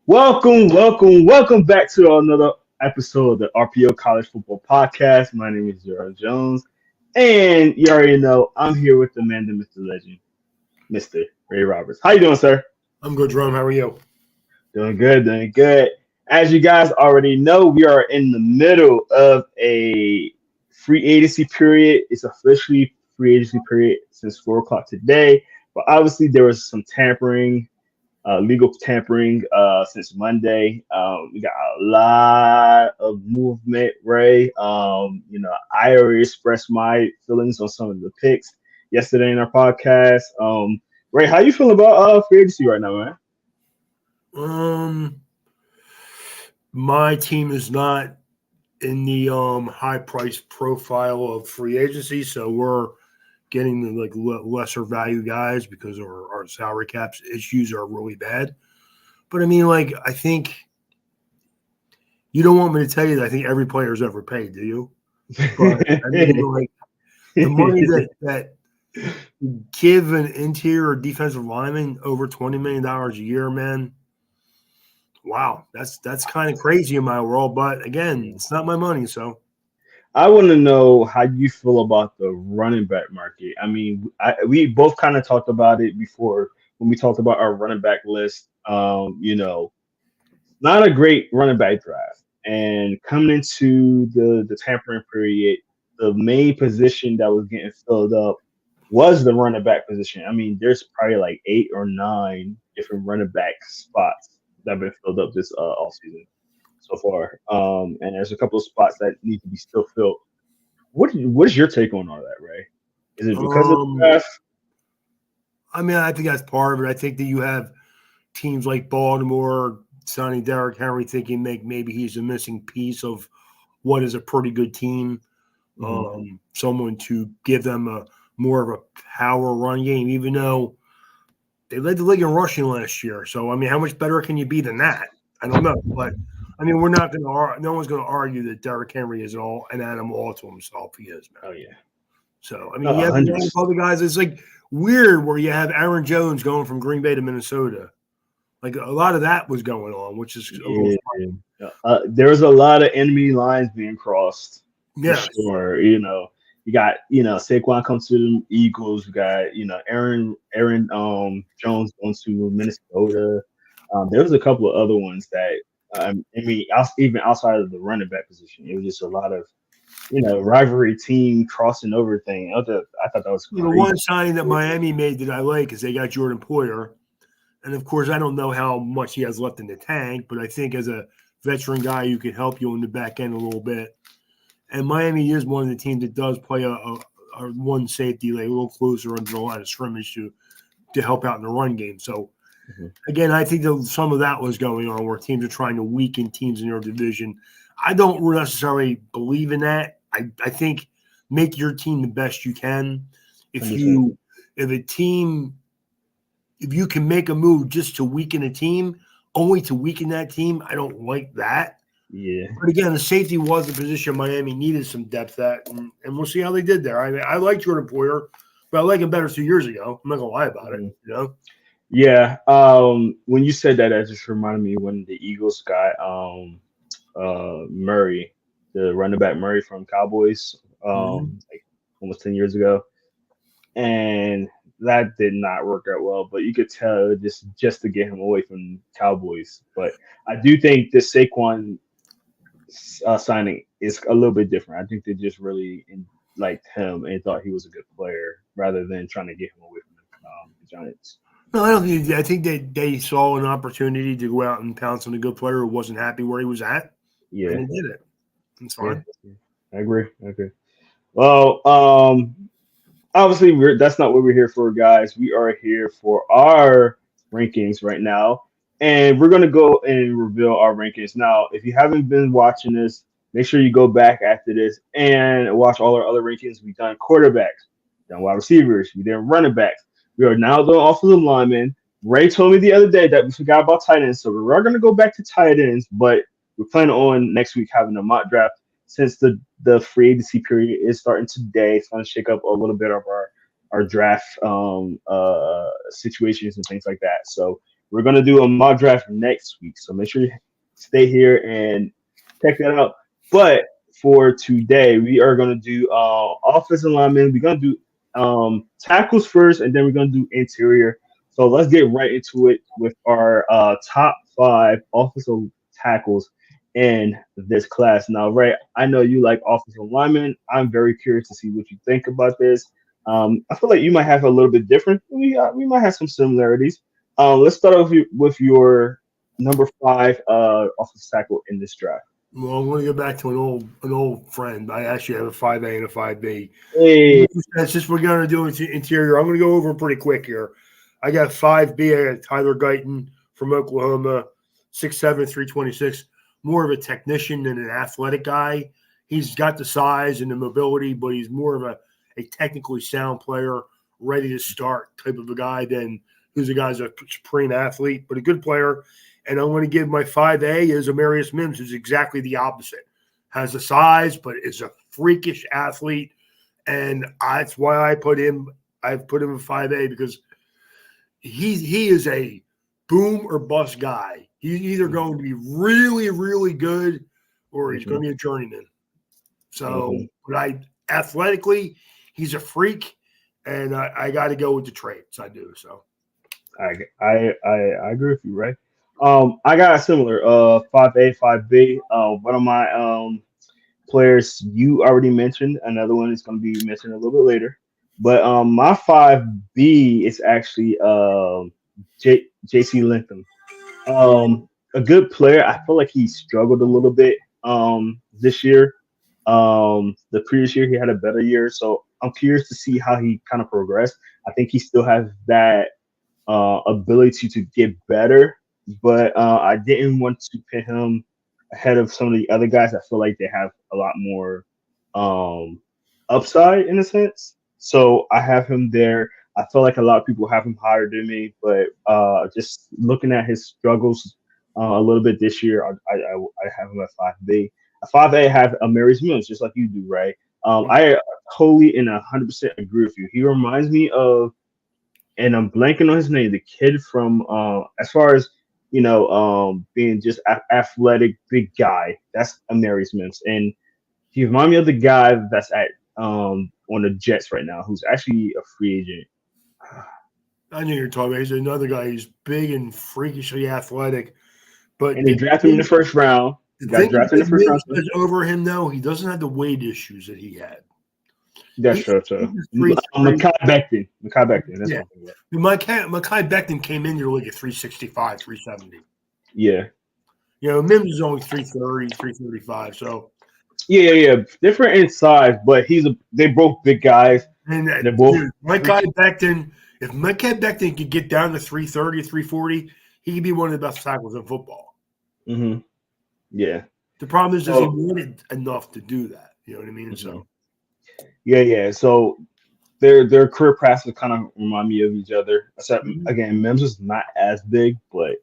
Welcome back to another episode of the RPO College Football Podcast. My name is Gerald Jones, and you already know I'm here with the man, the Mr. Legend, Mr. Ray Roberts. How you doing, sir? I'm good, Jerome. How are you? Doing good, doing good. As you guys already know, we are in the middle of a free agency period. It's officially free agency period since 4 o'clock today, but obviously there was some tampering legal tampering since Monday. We got a lot of movement, Ray. I already expressed my feelings on some of the picks yesterday in our podcast. Ray, how you feeling about free agency right now, man? Um, my team is not in the high price profile of free agency, so we're getting the lesser value guys because our salary caps issues are really bad. But I mean, I think you don't want me to tell you that I think every player is overpaid, do you? But I mean, the money that give an interior or defensive lineman over $20 million a year, man. Wow, that's kind of crazy in my world. But again, it's not my money, so I want to know how you feel about the running back market. I mean, we both kind of talked about it before when we talked about our running back list. Not a great running back draft. And coming into the tampering period, the main position that was getting filled up was the running back position. I mean, there's probably like 8 or 9 different running back spots that have been filled up this off season so far. And there's a couple of spots that need to be still filled. What is your take on all that, Ray? Is it because of the um, draft? I mean, I think that's part of it. I think that you have teams like Baltimore signing Derrick Henry, thinking maybe he's a missing piece of what is a pretty good team. Mhm. Someone to give them a more of a power run game, even though they led the league in rushing last year. So I mean, how much better can you be than that? I don't know, but I mean, we're not going to. No one's going to argue that Derrick Henry is an animal all to himself. He is, man. Oh yeah, So I mean, no, you have 100. other guys. It's like weird where you have Aaron Jones going from Green Bay to Minnesota. Like a lot of that was going on, which is a little Yeah, funny. there was a lot of enemy lines being crossed for Yes. sure. You got Saquon comes to the Eagles. You got Aaron Jones going to Minnesota. There was a couple of other ones that even outside of the running back position, it was just a lot of rivalry team crossing over thing. I thought that was The crazy. one signing that Miami made that I like is they got Jordan Poyer. And of course, I don't know how much he has left in the tank, but I think as a veteran guy who could help you in the back end a little bit. And Miami is one of the teams that does play a one safety like a little closer under the line of scrimmage to help out in the run game. So Mhm. again, I think that some of that was going on where teams are trying to weaken teams in their division. I don't necessarily believe in that. I think make your team the best you can. If 100%. you if a team if you can make a move just to weaken a team, only to weaken that team, I don't like that. Yeah. But again, the safety was the position Miami needed some depth at, and we'll see how they did there. I mean, I like Jordan Poyer, but I like him better 2 years ago. I'm not gonna lie about it. Mhm. You know, Yeah. When you said that, that just reminded me when the Eagles got Murray, the running back Murray from Cowboys, mm-hmm. like almost 10 years ago, and that did not work out well. But you could tell just to get him away from Cowboys. But I do think the Saquon signing is a little bit different. I think they just really liked him and thought he was a good player rather than trying to get him away from the Giants. No, I don't think. I think they saw an opportunity to go out and pounce on a good player who wasn't happy where he was at, and Yeah, they did it. It's yeah, fine. yeah. I agree. I agree. Well, obviously that's not what we're here for, guys. We are here for our rankings right now, and we're gonna go and reveal our rankings. Now, if you haven't been watching this, make sure you go back after this and watch all our other rankings. We've done quarterbacks, done wide receivers, we did running backs. We are now doing offensive linemen. Ray told me the other day that we forgot about tight ends, so we are gonna go back to tight ends, but we're planning on next week having a mock draft since the free agency period is starting today. It's going to shake up a little bit of our draft situations and things like that. So We're gonna do a mock draft next week, so make sure you stay here and check that out. But for today, we are gonna do offensive linemen. We're gonna do tackles first, and then we're gonna do interior. So let's get right into it with our top five offensive tackles in this class. Now, Ray, I know you like offensive linemen. I'm very curious to see what you think about this. I feel like you might have a little bit different. We might have some similarities. Let's start off with your number five offensive tackle in this draft. Well, I'm going to go back to an old friend. I actually have a 5A and a 5B. Hey, Since we're going to do interior, I'm going to go over pretty quick here. I got 5B. I got Tyler Guyton from Oklahoma, 6'7", 326. More of a technician than an athletic guy. He's got the size and the mobility, but he's more of a technically sound player, ready to start type of a guy than who's a guy's a supreme athlete, but a good player. And I'm going to give my 5A is Amarius Mims, who's exactly the opposite. Has the size, but is a freakish athlete. And that's why I've put him in 5A because he is a boom or bust guy. He's either going to be really, really good or he's going to be a journeyman. So, but athletically, he's a freak, and I got to go with the traits. I do so. I agree with you, Ray. I got a similar 5A, 5B. One of my players you already mentioned. Another one is going to be mentioned a little bit later. But my 5B is actually JC Lintham. A good player. I feel like he struggled a little bit this year. The previous year he had a better year, so I'm curious to see how he kind of progressed. I think he still has that ability to get better, but I didn't want to put him ahead of some of the other guys. I feel like they have a lot more um, upside in a sense. So I have him there. I feel like a lot of people have him higher than me, but just looking at his struggles a little bit this year, I have him at 5B. 5A have Mary's Mills, just like you do, right? I totally and 100% agree with you. He reminds me of, and I'm blanking on his name, the kid from, as far as, being just athletic, big guy. That's Amarius Mims. And he reminds me of the guy that's at on the Jets right now, who's actually a free agent. I know you're talking about. He's another guy. He's big and freakishly athletic. But And they drafted him in the first round. the Got thing drafted in that the first round. is over him, though, he doesn't have the weight issues that he had. That's true. Makai Becton. Makai Becton. That's Yeah. what I'm thinking about. Makai Becton came in here like a 365, 370. Yeah. Mims is only 330, 335. So Yeah. Different in size, but they both big guys. and They're both Makai Becton, if Makai Becton could get down to 330, 340, he could be one of the best tackles in football. Mm-hmm. Yeah. The problem is, does he want it enough to do that? You know what I mean? Mm-hmm. So Yeah. So their career paths would kind of remind me of each other. Except again, Mims is not as big, but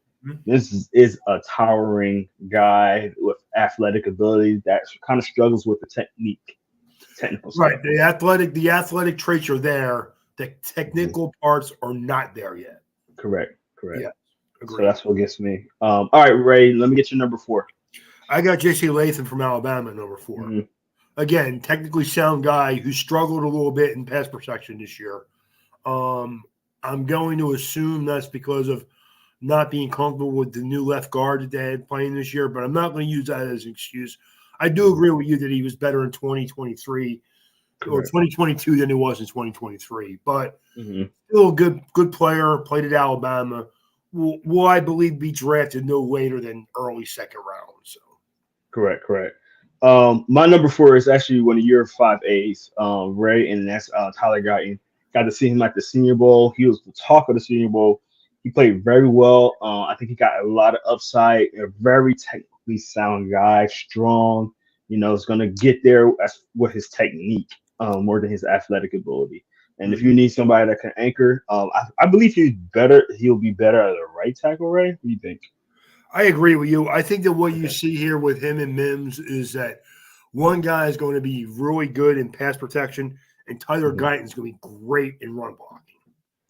this is a towering guy with athletic ability that kind of struggles with the technical stuff. right. The athletic traits are there. The technical parts are not there yet. Correct. Yeah. So that's what gets me. All right, Ray, let me get your number 4. I got J.C. Latham from Alabama at number 4. Mm-hmm. Again, technically sound guy who struggled a little bit in pass protection this year. I'm going to assume that's because of not being comfortable with the new left guard that they had playing this year, but I'm not going to use that as an excuse. I do agree with you that he was better in 2023 or 2022 than he was in 2023, but still a good player, played at Alabama. Will I believe be drafted no later than early second round. So Correct. My number 4 is actually one of your 5As, Ray, and that's Tyler Guyton. Got to see him at the Senior Bowl. He was the talk of the Senior Bowl. He played very well. I think he got a lot of upside. A very technically sound guy, strong. Is going to get there with his technique more than his athletic ability. And if you need somebody that can anchor, I believe he'll be better at a right tackle, Ray. What do you think? I agree with you. I think that what you see here with him and Mims is that one guy is going to be really good in pass protection, and Tyler Guyton is going to be great in run blocking.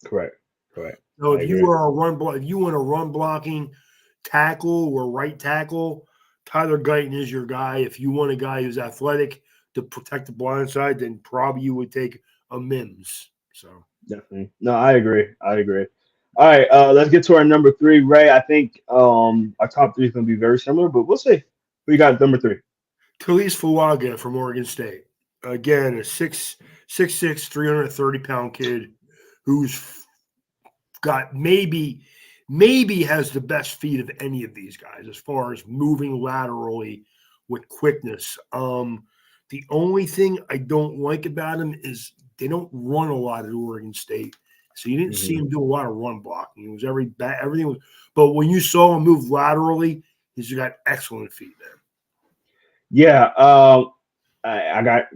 Correct. So I if you agree. are a if you want a run blocking tackle or right tackle, Tyler Guyton is your guy. If you want a guy who's athletic to protect the blind side, then probably you would take a Mims. So Definitely. No, I agree. I agree. All right, let's get to our number three, Ray. I think our top three is going to be very similar, but we'll see. We got number three. Talise Fuaga from Oregon State. Again, a 6'6", 330-pound kid who's got maybe has the best feet of any of these guys as far as moving laterally with quickness. The only thing I don't like about him is they don't run a lot at Oregon State, so you didn't see Hmm. him do a lot of run blocking. It was everything was, but when you saw him move laterally, he's got excellent feet, Yeah, I got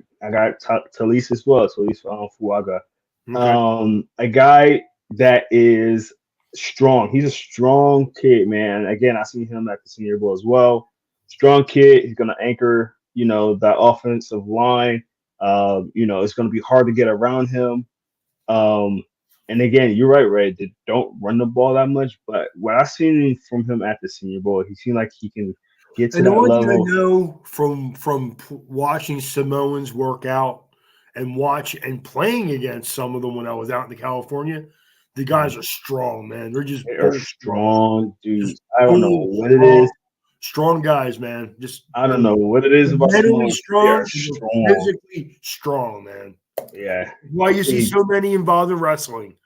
Talise as well. Talise Fuaga, man. Okay. a guy that is strong. He's a strong kid, man. Again, I see him at the Senior Bowl as well. Strong kid. He's gonna anchor, that offensive line. It's gonna be hard to get around him. Um, and again, you're right, Ray. They don't run the ball that much, but what I've seen from him at the Senior Bowl, he seemed like he can get to And the that one thing I level. know from watching Samoans work out and playing against some of them when I was out in California, the guys Mhm. are strong, man. They're just They are bull strong, strong just dudes. I don't know bull what it strong, is. strong guys, man. Just I don't bull. know what it is They're about mentally Samoans, but they are strong and they're strong. physically strong, man. Yeah, Why I've you see seen. so many involved in wrestling?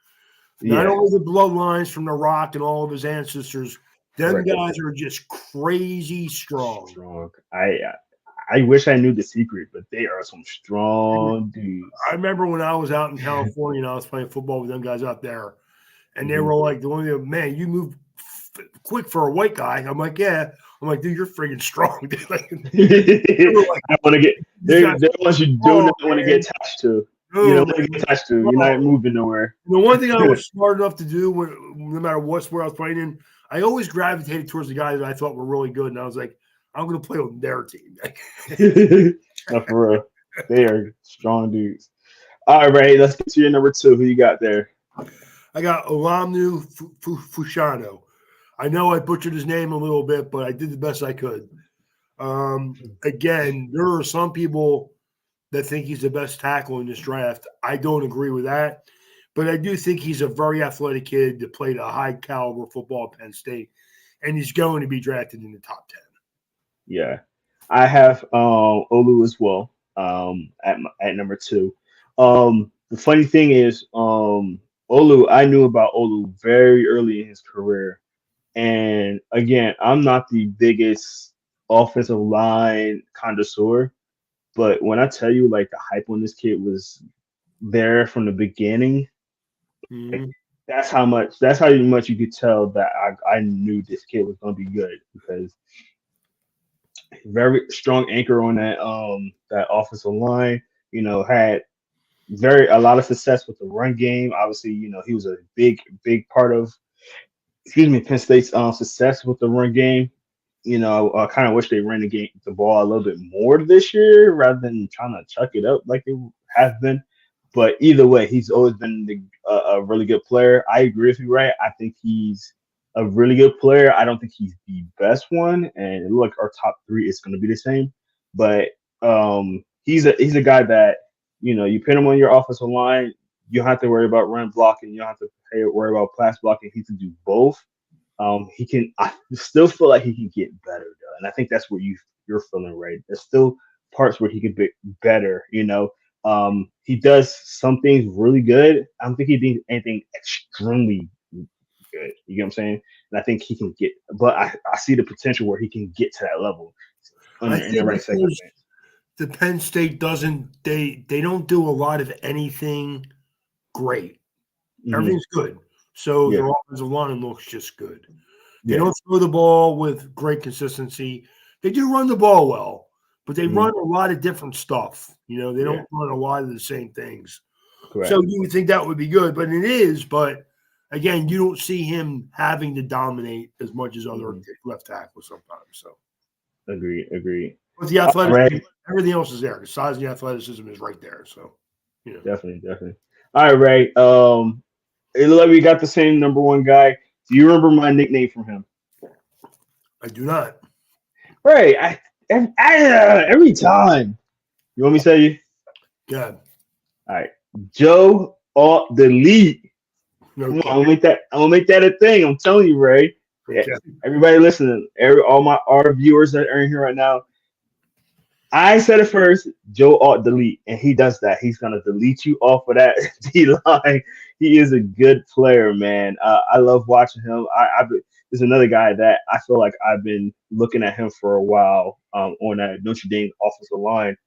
Not Yeah, only the bloodlines from The Rock and all of his ancestors, them correct. guys are just crazy strong. Strong. I wish I knew the secret, but they are some strong I dudes. remember when I was out in California and I was playing football with them guys out there, and they Hmm. were like, "The only man, you move quick for a white guy." I'm like, "Yeah." I'm like, "Dude, you're freaking strong." Dude. Like, they were like, I want to get. "These They're guys the are ones you do strong, not want to man." get attached to. You Oh don't want to man, get attached to. You're strong. not moving nowhere. The one thing I was smart enough to do, no matter what sport I was playing in, I always gravitated towards the guys that I thought were really good, and I was like, "I'm going to play on their team." No, for real. They are strong dudes. All right, let's get to your number two. Who you got there? I got Olamnu Fushano. I know I butchered his name a little bit, but I did the best I could. Again, there are some people that think he's the best tackle in this draft. I don't agree with that, but I do think he's a very athletic kid that played a high caliber football at Penn State, and he's going to be drafted in the top 10. Yeah, I have Olu as well. At number two. The funny thing is, Olu. I knew about Olu very early in his career, and again, I'm not the biggest offensive line connoisseur, but when I tell you, like, the hype on this kid was there from the beginning, like, Mm-hmm. that's how much you could tell that I knew this kid was going to be good because very strong anchor on that offensive line. Had very a lot of success with the run game. Obviously, he was a big part of, excuse me, Penn State's success with the run game. I kind of wish they ran the ball a little bit more this year rather than trying to chuck it up like they have been. But either way, he's always been a really good player. I agree with you, right? I think he's a really good player. I don't think he's the best one, and it look like our top three is going to be the same. But he's a guy that you put him on your offensive line. You don't have to worry about run blocking. You don't have to worry about pass blocking. He can do both. He can. I still feel like he can get better though, and I think that's what you're feeling, right. There's still parts where he could be better. He does some things really good. I don't think he did anything extremely good. You get what I'm saying? And I think he can get, but I see the potential where he can get to that level I in the think right because circumstance. the Penn State doesn't they don't do a lot of anything great. Hmm. Everything's good. So Yeah, their offensive line looks just good. They yeah, don't throw the ball with great consistency. They do run the ball well, but they hmm, run a lot of different stuff. They yeah, don't run a lot of the same things. So correct. you would think that would be good, but it is. But again, you don't see him having to dominate as much as other Hmm. left tackles sometimes. So, Agreed. but the All athleticism, right, everything else is there. The size and the athleticism is right there. So, definitely. All right, Ray. It looked like we got the same number one guy. Do you remember my nickname from him? I do not. Right. Every time. You want me to tell you? Yeah. All right. Joe Alt Delete. Come on, Okay. I'm gonna make that. I'm gonna make that a thing. I'm telling you, Ray. Yeah, Okay. everybody listening, all my our viewers that are in here right now. I said it first. Joe Alt Delete, and he does that. He's gonna delete you off of that D line. He is a good player, man. I love watching him. There's another guy that I feel like I've been looking at him for a while on that Notre Dame offensive line.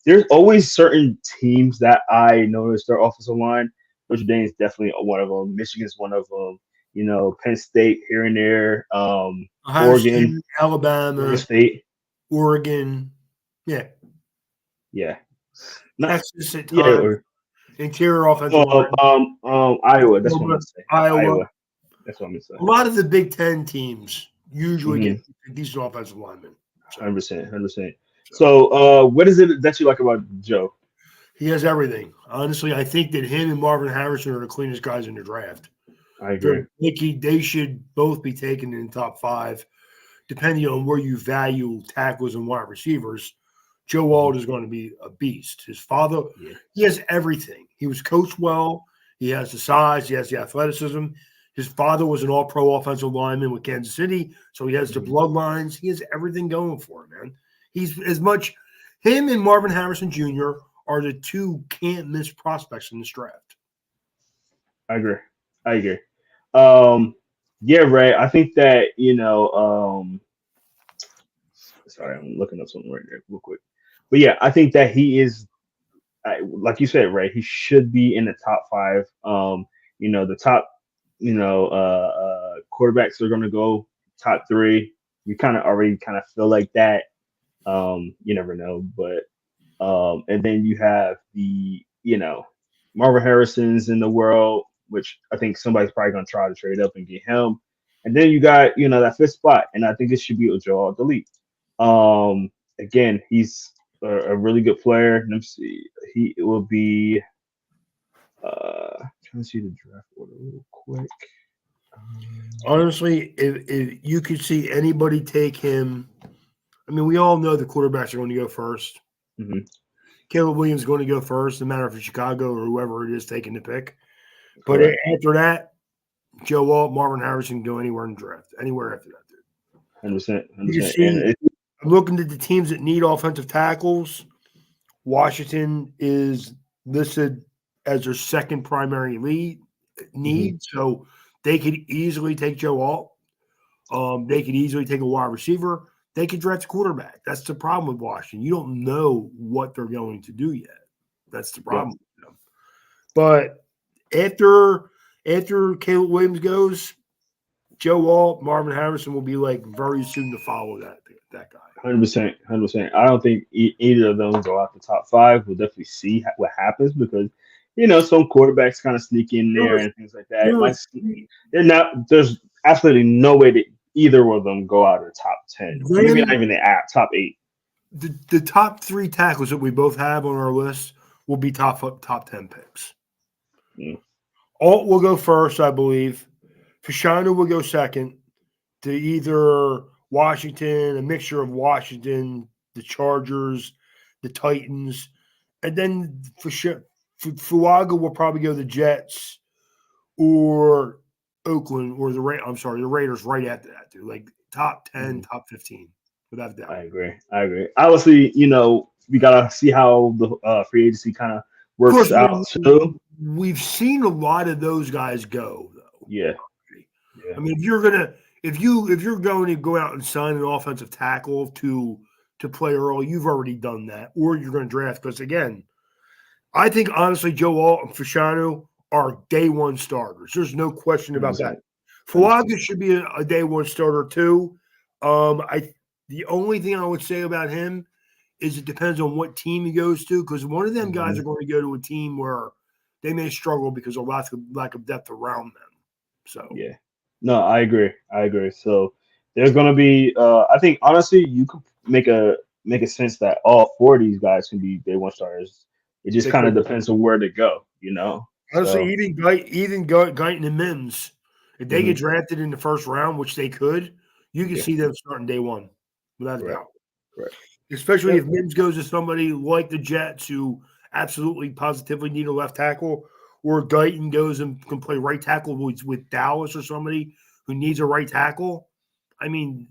There's always certain teams that I notice their offensive line. Notre Dame is definitely one of them. Michigan's one of them. You know, Penn State here and there. Ohio State, Oregon, Oregon Alabama, State. Oregon. Yeah. Yeah, not Texas at yeah. times. Interior offensive line. Iowa. That's what I'm Oklahoma, gonna say. Iowa. Iowa. That's what I'm gonna say. A lot of the Big Ten teams usually Mm-hmm. get decent offensive linemen. So, 100%, 100%. so So, what is it that you like about Joe? he has everything. Honestly, I think that him and Marvin Harrison are the cleanest guys in the draft. I agree. They should both be taken in the top five, depending on where you value tackles and wide receivers. Joe Mhm. Wald is going to be a beast. His father, Yeah. he has everything. He was coached well. He has the size. He has the athleticism. His father was an all-pro offensive lineman with Kansas City, so he has the Mhm. bloodlines. He has everything going for him, man. He's as much him and Marvin Harrison Jr. are the two can't miss prospects in this draft. I agree. I agree. Um, yeah, right. I think that sorry, I'm looking up something right there real quick. But yeah, I think that he is, like you said, right. He should be in the top five. The top, quarterbacks are going to go top three. We kind of already kind of feel like that. You never know, but and then you have Marvin Harrison's in the world, which I think somebody's probably gonna try to trade up and get him. And then you got that fifth spot, and I think it should be Joel Delete. Again, he's a really good player. Let me see. He it will be. Trying to see the draft order real quick. Um, Honestly, if you could see anybody take him, I mean, we all know the quarterbacks are going to go first. mhm, Caleb Williams is going to go first, no matter if it's Chicago or whoever it is taking the pick. But correct. after that, Joe Walt, Marvin Harrison can go anywhere in the draft, anywhere after that. Dude. 100%, You 100%. And see, I'm looking at the teams that need offensive tackles. Washington is listed as their second primary mhm, need, so they could easily take Joe Alt. They could easily take a wide receiver. They could draft a quarterback. That's the problem with Washington. You don't know what they're going to do yet. That's the yep, problem with them. But after Caleb Williams goes, Joe Walt, Marvin Harrison will be like very soon to follow that guy. 100%, 100%. I don't think either of them go out the top five. We'll definitely see what happens because some quarterbacks kind of sneak in there There's, and things like that. there's They're not. There's absolutely no way that either of them go out of the top 10. Maybe not them even the top eight. the top three tackles that we both have on our list will be top 10 picks. Mm, Alt will go first, I believe. Fashanu will go second to either Washington, a mixture of Washington, the Chargers, the Titans, and then Fuaga will probably go the Jets or Oakland or the Raiders right after that, dude. Like top 10, mhm. top 15, without a I doubt. agree. I agree. Obviously, we gotta see how the free agency kind of Of course, works out too. we've seen a lot of those guys go though. Yeah. Yeah. I mean, if you're going to go out and sign an offensive tackle to play early, you've already done that, or you're going to draft. Because again, I think honestly, Joe Alt and Fashanu are day one starters. There's no question about that. 100%. 100%. Fuaga should be a day one starter too. I the only thing I would say about him is it depends on what team he goes to, because one of them guys Mhm. are going to go to a team where they may struggle because of lack of depth around them. So Yeah. No, I agree. I agree. So there's gonna be I think honestly you could make a sense that all four of these guys can be day one starters. It just they kind of could. depends on where to go. Honestly, So Guyton and Mims, if they get mhm, drafted in the first round, which they could, you can yeah, see them starting day one, without a correct, doubt. correct. Especially Yep. if Mims goes to somebody like the Jets who absolutely positively need a left tackle, or Guyton goes and can play right tackle with Dallas or somebody who needs a right tackle. I mean,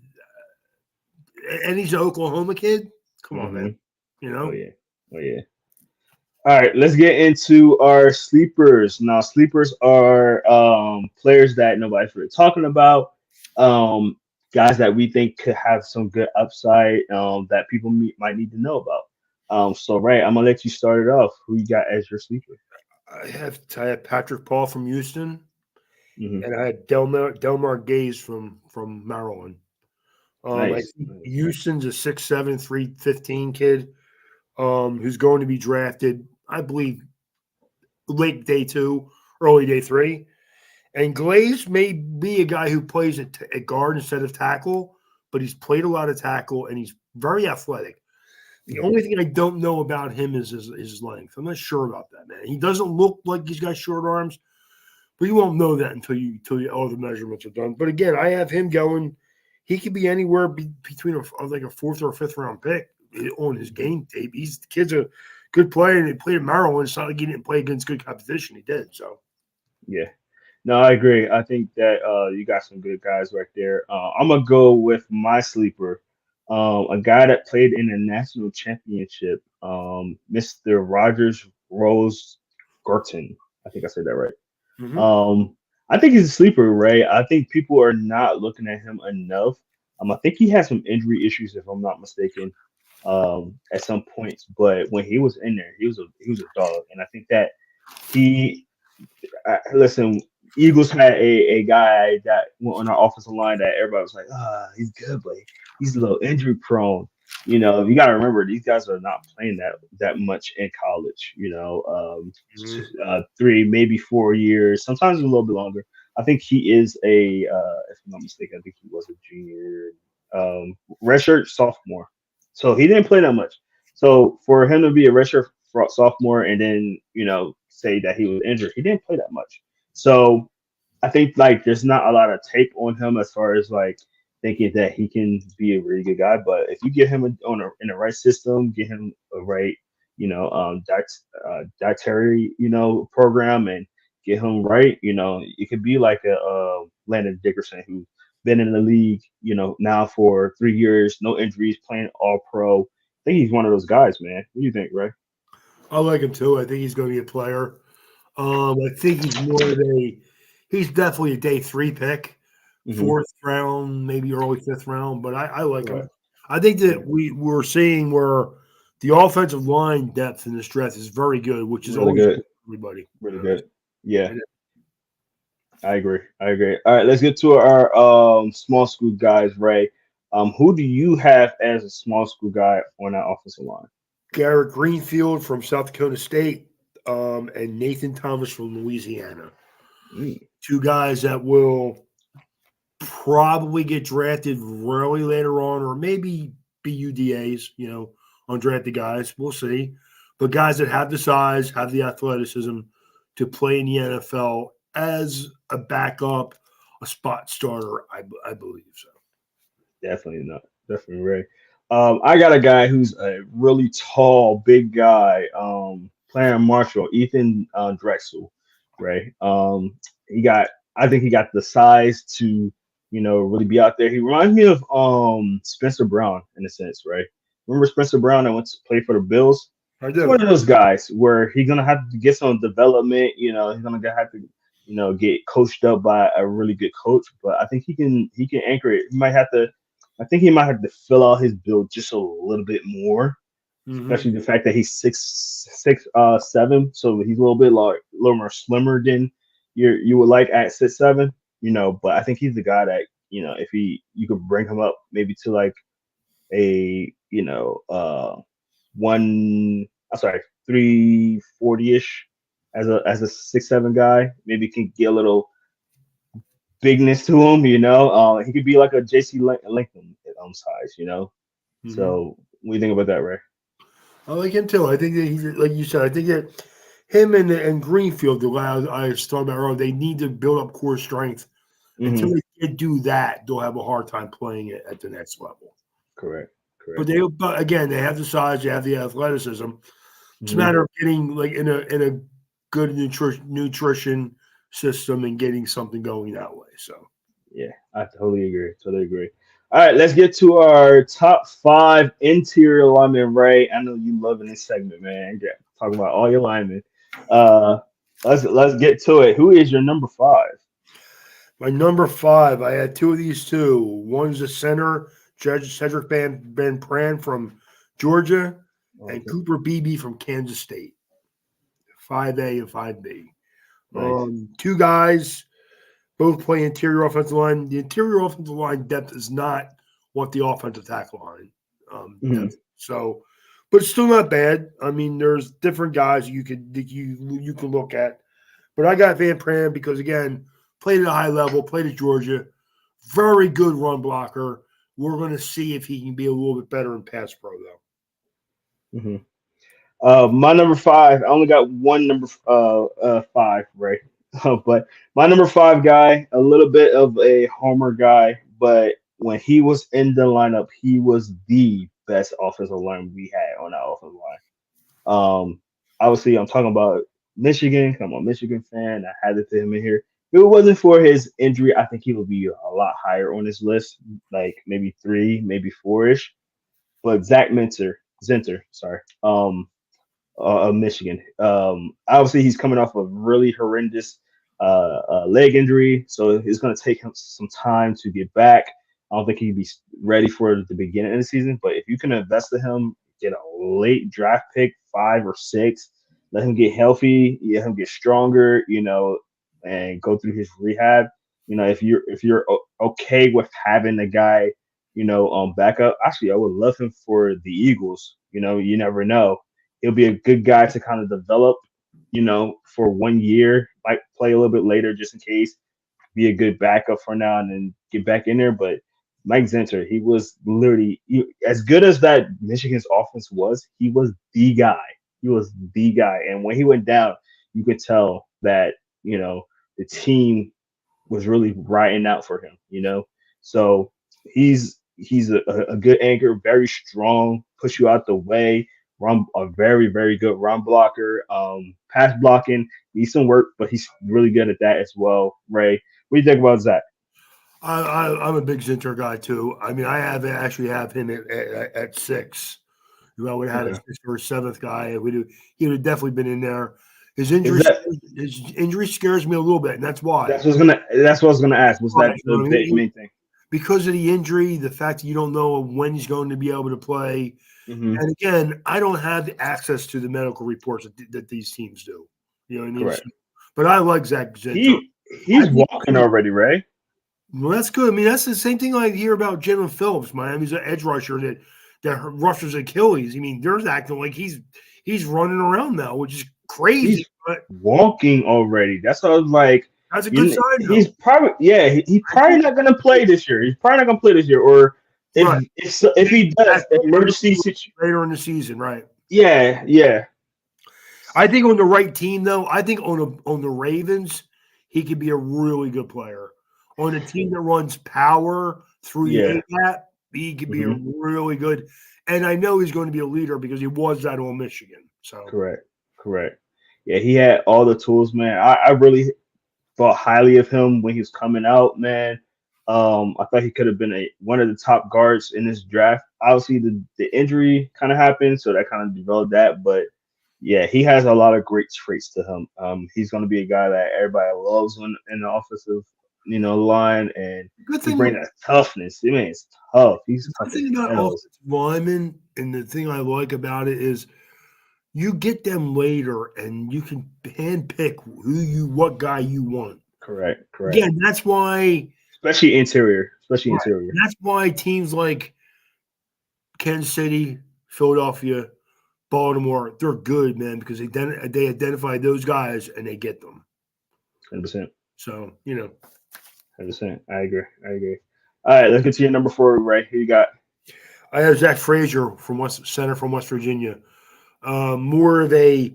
and he's an Oklahoma kid. Come on, man. Hmm. You Oh know? yeah. Oh yeah. All right, let's get into our sleepers. Now, sleepers are players that nobody's really talking about. Um, Guys that we think could have some good upside that people might need to know about. So, Ray, I'm gonna let you start it off. Who you got as your sleeper? I had Patrick Paul from Houston, Hmm. and I had Delmar Gaze from Maryland. I Nice, think nice. Houston's a 6'7", 315 kid, who's going to be drafted, I believe, late day two, early day three. And Glaze may be a guy who plays at guard instead of tackle, but he's played a lot of tackle and he's very athletic. The Yeah, only thing I don't know about him is his length. I'm not sure about that, man. He doesn't look like he's got short arms, but you won't know that until all the measurements are done. But again, I have him going. He could be anywhere between like a fourth or fifth round pick on his mhm, game tape. The kid's a good player, and he played in Maryland. It's not like he didn't play against good competition. He did. So yeah. No, I agree. I think that you got some good guys right there. I'm gonna go with my sleeper, a guy that played in the national championship, Mr. Rogers Rose Gorton. I think I said that right. hmm Um, I think he's a sleeper, Ray. I think people are not looking at him enough. I think he had some injury issues, if I'm not mistaken, at some points. But when he was in there, he was a dog, and I think that he listen, Eagles had a guy that went on our offensive line that everybody was like, he's good, but he's a little injury prone. You got to remember these guys are not playing that much in college. 3, maybe 4 years, sometimes a little bit longer. I think he is if I'm not mistaken, I think he was a junior, redshirt sophomore, so he didn't play that much. So for him to be a redshirt sophomore and then say that he was injured, he didn't play that much. So I think like there's not a lot of tape on him as far as like thinking that he can be a really good guy. But if you get him in the right system, get him a right, dietary, program and get him right, it could be like a Landon Dickerson who's been in the league, now for 3 years, no injuries, playing all pro. I think he's one of those guys, man. What do you think, Ray? I like him too. I think he's going to be a player. I think he's definitely a day three pick, Hmm. fourth round, maybe early fifth round. But I like Right. him. I think that Yeah. we're seeing where the offensive line depth in this draft is very good, which is Really always good. good for everybody. Really good. Yeah. And I agree. I agree. All right, let's get to our small school guys, Ray. Who do you have as a small school guy on that offensive line? Garrett Greenfield from South Dakota State, and Nathan Thomas from Louisiana. Mm, Two guys that will probably get drafted really later on, or maybe be UDAs, undrafted guys. We'll see. But guys that have the size, have the athleticism to play in the NFL as a backup, a spot starter, I believe so. definitely not. Definitely Ray. I got a guy who's a really tall, big guy, playing Marshall, Ethan Drexel, Ray. He got, I think he got the size to, really be out there. He reminds me of Spencer Brown in a sense, right? Remember Spencer Brown that went to play for the Bills? I It's one do. of those guys where he's gonna have to get some development. He's gonna have to, get coached up by a really good coach. But I think he can anchor it. He might have to. I think he might have to fill out his build just a little bit more, hmm especially the fact that he's 6'7", so he's a little bit like a little more slimmer than you would like at 6'7". But I think he's the guy that if you could bring him up maybe to like a one I'm sorry 340ish as a 6'7" guy, maybe can get a little bigness to him. He could be like a JC Lincoln size. hmm So what do you think about that, Ray? I like him too. I think that he's like you said. I think that him and Greenfield, the guy I was talking about earlier, they need to build up core strength. Until Hmm. they can do that, they'll have a hard time playing it at the next level. Correct. But Correct. but again, they have the size, they have the athleticism. It's a Hmm. matter of getting like in a good nutrition system and getting something going that way. So Yeah, I totally agree. Totally agree. All right, let's get to our top five interior linemen. Ray, I know you loving this segment, man. Yeah, talking about all your linemen. Uh, let's get to it. Who is your number five? my number five, I had two of these two. One's the center, Judge Cedric Ben Pran from Georgia, and Okay, Cooper Beebe from Kansas State. 5A and 5B. nice. Two guys both play interior offensive line. The interior offensive line depth is not what the offensive tackle line Hmm. depth. So, but it's still not bad. I mean, there's different guys you can look at. But I got Van Pran because again, played at a high level, played at Georgia, very good run blocker. We're going to see if he can be a little bit better in pass pro though. Hmm. My number five. I only got one number five, Ray. But my number five guy, a little bit of a homer guy, but when he was in the lineup, he was the best offensive line we had on our offensive line. Obviously, I'm talking about Michigan. I'm a Michigan fan. I had to put him in here. If it wasn't for his injury, I think he would be a lot higher on this list, like maybe three, maybe four ish. But Zach Zenter, sorry, of Michigan. Obviously, he's coming off a really horrendous leg injury, so it's going to take him some time to get back. I don't think he'd be ready for the beginning of the season, but if you can invest in him, get a late draft pick, five or six, let him get healthy, let him get stronger, and go through his rehab. If you're okay with having a guy, backup. Actually, I would love him for the Eagles. You never know. He'll be a good guy to kind of develop, for 1 year. Might play a little bit later just in case. Be a good backup for now and then get back in there. But Mike Zenter, he was literally as good as that Michigan's offense was. He was the guy. He was the guy. And when he went down, you could tell that the team was really riding out for him. So he's a good anchor, very strong, push you out the way, run a very, very good run blocker. Pass blocking needs some work, but he's really good at that as well. Ray, what do you think about Zach? I'm a big Zinter guy too. I mean, actually have him at six. If I would have had a Okay. sixth or a seventh guy, he would have definitely been in there. Is that His injury scares me a little bit, and that's why. that's what I was gonna ask. Was Why? that You know the what I mean? main thing? Because of the injury, the fact that you don't know when he's going to be able to play, Hmm. and again, I don't have the access to the medical reports that these teams do. You know what I mean? So, Correct. but I like Zach Zinter. He's I think walking already, Ray. well, that's good. I mean, that's the same thing I hear about Jalen Phillips. Miami's an edge rusher that rushes Achilles. I mean, they're acting like he's running around now, which is crazy. He's But walking already. That's what I was like. that's a good sign, He's though. probably he I probably think not gonna play this year. He's probably not gonna play this year. Or right. if he does That's emergency situation, later in the season, right? yeah, yeah, I think on the right team, though, I think on the Ravens, he could be a really good player. On a team that runs power through the yeah. A gap, he could be a Hmm. really good. And I know he's going to be a leader because he was that on Michigan. So Correct, correct. Yeah, he had all the tools, man. I really thought highly of him when he was coming out, man. I thought he could have been one of the top guards in this draft. Obviously, the injury kind of happened, so that kind of developed that. But yeah, he has a lot of great traits to him. He's going to be a guy that everybody loves in the offensive, line, and good he thing brings that toughness. I mean, it's tough. He's the tough good as thing about nails. offensive linemen, and the thing I like about it is you get them later, and you can handpick what guy you want. Correct, correct. Again, that's why. Especially interior, especially Right. interior. That's why teams like Kansas City, Philadelphia, Baltimore, they're good, man, because they identify those guys and they get them. 100%. So, 100%. I agree. I agree. All right, let's get to your number four, right? Who you got? I have Zach Frazier from West Center from West Virginia. More of a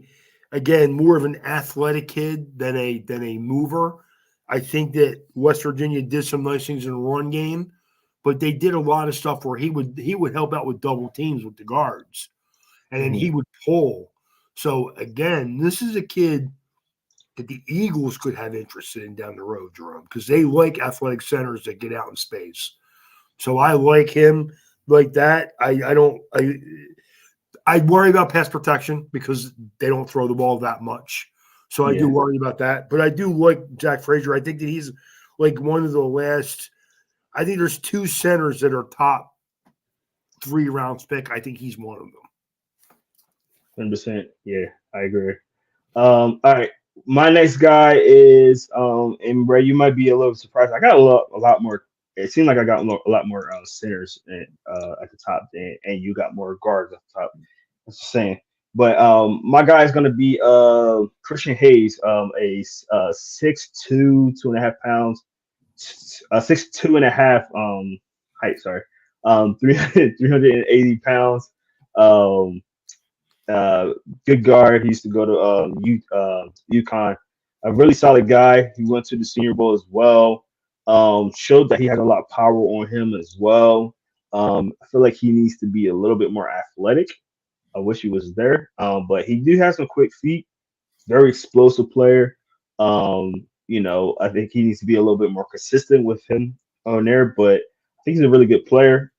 again, more of an athletic kid than a mover. I think that West Virginia did some nice things in the run game, but they did a lot of stuff where he would help out with double teams with the guards, and then he Mhm. would pull. So again, this is a kid that the Eagles could have interest in down the road, Jerome, because they like athletic centers that get out in space. So I like him like that. I don't I worry about pass protection because they don't throw the ball that much. So I do Yeah, worry about that. But I do like Jack Frazier. I think that he's like one of the last. I think there's two centers that are top 3 rounds pick. I think he's one of them. 100%. Yeah, I agree. All right. My next guy is and Ray, you might be a little surprised. I got a lot more. It seemed like I got a lot more centers at the top, and you got more guards at the top. That's the same. But my guy is gonna be Christian Hayes, a 6'2", 2.5 pounds, 6'2.5" height. Sorry, 380 pounds. Um, uh, Good guard. He used to go to UConn. A really solid guy. He went to the Senior Bowl as well. Showed that he has a lot of power on him as well. I feel like he needs to be a little bit more athletic. I wish he was there, but he do have some quick feet. Very explosive player. I think he needs to be a little bit more consistent with him on there, but I think he's a really good player.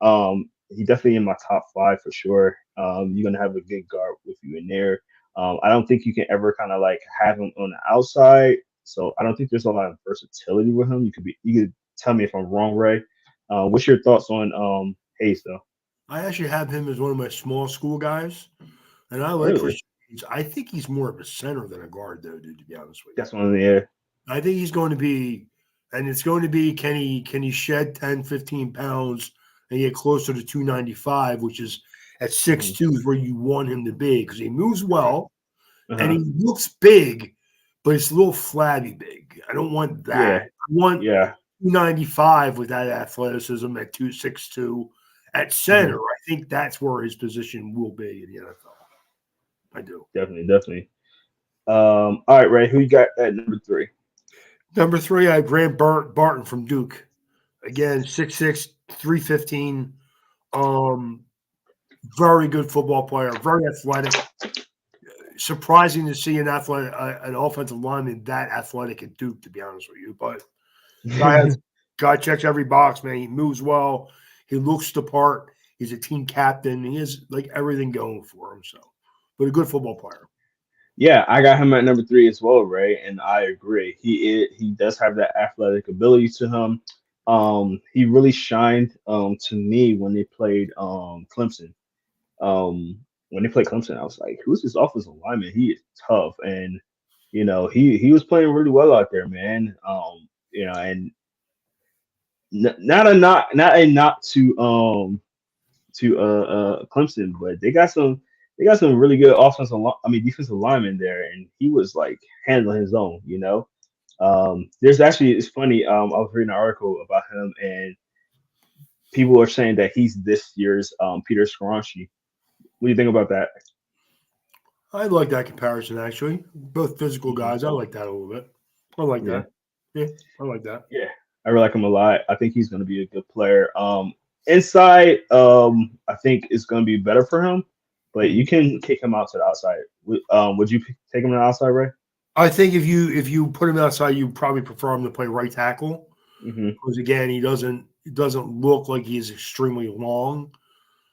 He definitely in my top five for sure. You're gonna have a good guard with you in there. I don't think you can ever kind of like have him on the outside. So I don't think there's a lot of versatility with him. You could tell me if I'm wrong, Ray. What's your thoughts on Hayes though? I actually have him as one of my small school guys, and I like Really? Christian. I think he's more of a center than a guard, though, dude. To be honest with you, That's one of the yeah. I think he's going to be, and it's going to be can he shed 10, 15 pounds and get closer to 295, which is at Hmm. 6'2" is where you want him to be because he moves well and Uh-huh. he looks big, but it's a little flabby big. I don't want that. Yeah. I want Yeah. 295 with that athleticism at 262 at center. Hmm. I think that's where his position will be in the NFL. I do. Definitely, definitely. All right, Ray, who you got at number three? Number three, I have Grant Barton from Duke. Again, 6'6", 315. Um, Very good football player, very athletic. Surprising to see an offensive lineman that athletic at Duke, to be honest with you. But guy has guy checks every box, man. He moves well. He looks the part. He's a team captain. He has like everything going for him. So, but a good football player. Yeah, I got him at number three as well, Ray, and I agree. He does have that athletic ability to him. He really shined to me when they played Clemson. When they played Clemson, I was like, who's this offensive lineman? He is tough, and he was playing really well out there, man. And not to Clemson, but they got some really good defensive linemen there, and he was like handling his own. There's actually it's funny. I was reading an article about him, and people are saying that he's this year's Peter Scoronci. What do you think about that? I like that comparison actually. Both physical Hmm. guys. I like that a little bit. I like Yeah, that. Yeah, I like that. yeah, I really like him a lot. I think he's going to be a good player. Inside, I think it's going to be better for him, but you Mhm. can kick him out to the outside. Would you take him to the outside, Ray? I think if you put him outside, you probably prefer him to play right tackle Hmm. because again, he doesn't look like he's extremely long,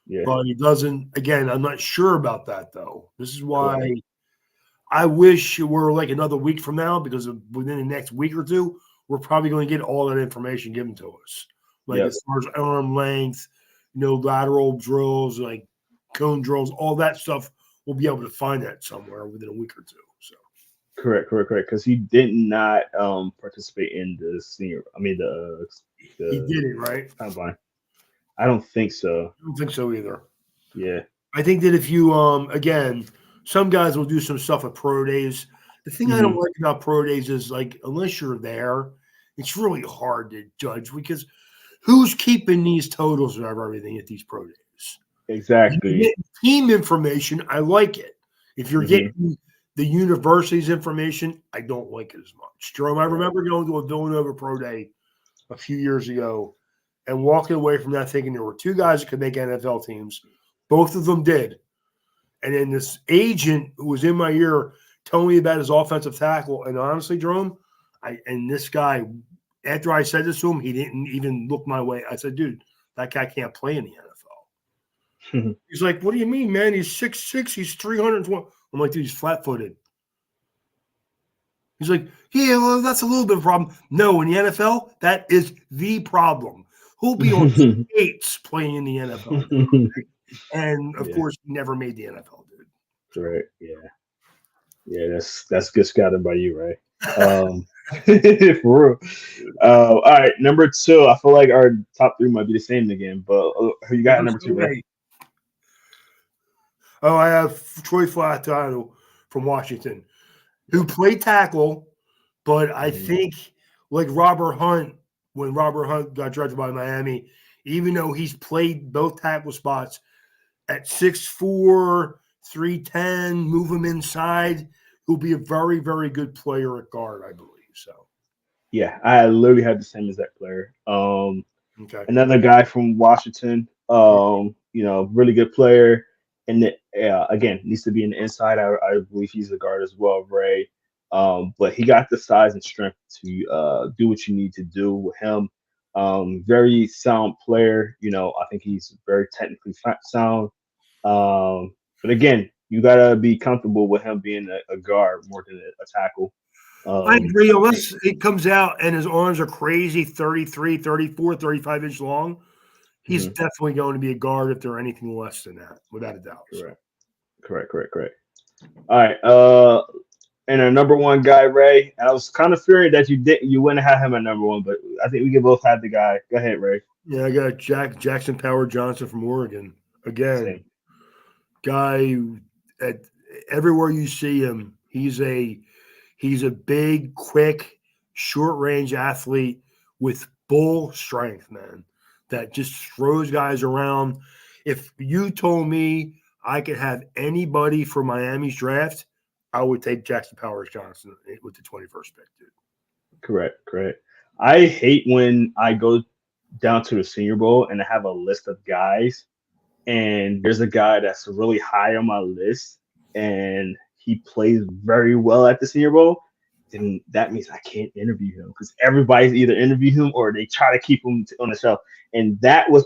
Yeah, but he doesn't. Again, I'm not sure about that though. This is why correct. I wish it were like another week from now because within the next week or two, we're probably going to get all that information given to us, like Yep. as far as arm length, lateral drills, like cone drills, all that stuff. We'll be able to find that somewhere within a week or two. So Correct, correct, correct. Because he did not participate in the senior. I mean he the did it right. combine. I don't think so. I don't think so either. Yeah. I think that if you again, some guys will do some stuff at pro days. The thing I don't Hmm. like about pro days is like unless you're there, it's really hard to judge because who's keeping these totals of everything at these pro days? If you're Exactly. getting team information, I like it. If you're Hmm. getting the university's information, I don't like it as much. Jerome, I Right. remember going to a Villanova Pro Day a few years ago and walking away from that thinking there were two guys that could make NFL teams. Both of them did. And then this agent who was in my ear telling me about his offensive tackle. And honestly, Jerome, this guy, after I said this to him, he didn't even look my way. I said, dude, that guy can't play in the NFL. He's like, what do you mean, man? He's 6'6", he's 320. I'm like, dude, he's flat-footed. He's like, yeah, well, that's a little bit of a problem. No, in the NFL, that is the problem. Who'll be on skates playing in the NFL? And, of course, he never made the NFL, dude. Right. Yeah. Yeah. That's good scouting by you, right? For real. All right. Number two. I feel like our top three might be the same again, but who you got at number two, Ray? Oh, I have Troy Flatano from Washington, who played tackle, but I think like Robert Hunt, when Robert Hunt got drafted by Miami, even though he's played both tackle spots at 6'4", 310, move him inside, he'll be a very, very good player at guard, I believe. So, Yeah, I literally had the same exact player. okay. Another guy from Washington. Really good player, and again needs to be in the inside. I believe he's a guard as well, Ray. But he got the size and strength to do what you need to do with him. Very sound player. I think he's very technically sound. But again, you gotta be comfortable with him being a guard more than a tackle. I agree. I think. Unless it comes out and his arms are crazy 33, 34, 35-inch long, he's Mhm. definitely going to be a guard if they're anything less than that, without a doubt. So. Correct. All right. And our number one guy, Ray. I was kind of fearing that you wouldn't have him at number one, but I think we can both have the guy. Go ahead, Ray. Yeah, I got Jackson Power Johnson from Oregon. Again, Same. guy at everywhere you see him, he's a big, quick, short range athlete with bull strength, man. That just throws guys around. If you told me I could have anybody for Miami's draft, I would take Jackson Powers Johnson with the 21st pick, dude. Correct. I hate when I go down to the Senior Bowl and I have a list of guys, and there's a guy that's really high on my list, and he plays very well at the Senior Bowl. Then that means I can't interview him because everybody's either interview him or they try to keep him on the shelf. And that was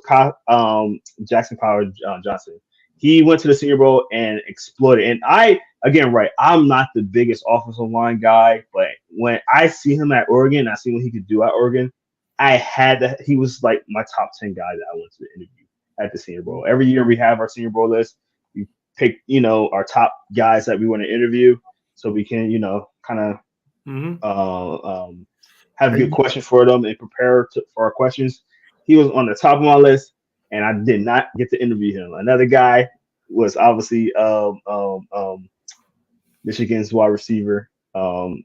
Jackson Power Johnson. He went to the Senior Bowl and exploded. And again, right, I'm not the biggest offensive line guy, but when I see him at Oregon, I see what he could do at Oregon. He was like my top 10 guy that I went to interview at the Senior Bowl. Every year we have our Senior Bowl list. We pick, our top guys that we want to interview so we can, kind of have good questions for them and prepare for our questions. He was on the top of my list, and I did not get to interview him. Another guy was obviously Michigan's wide receiver, and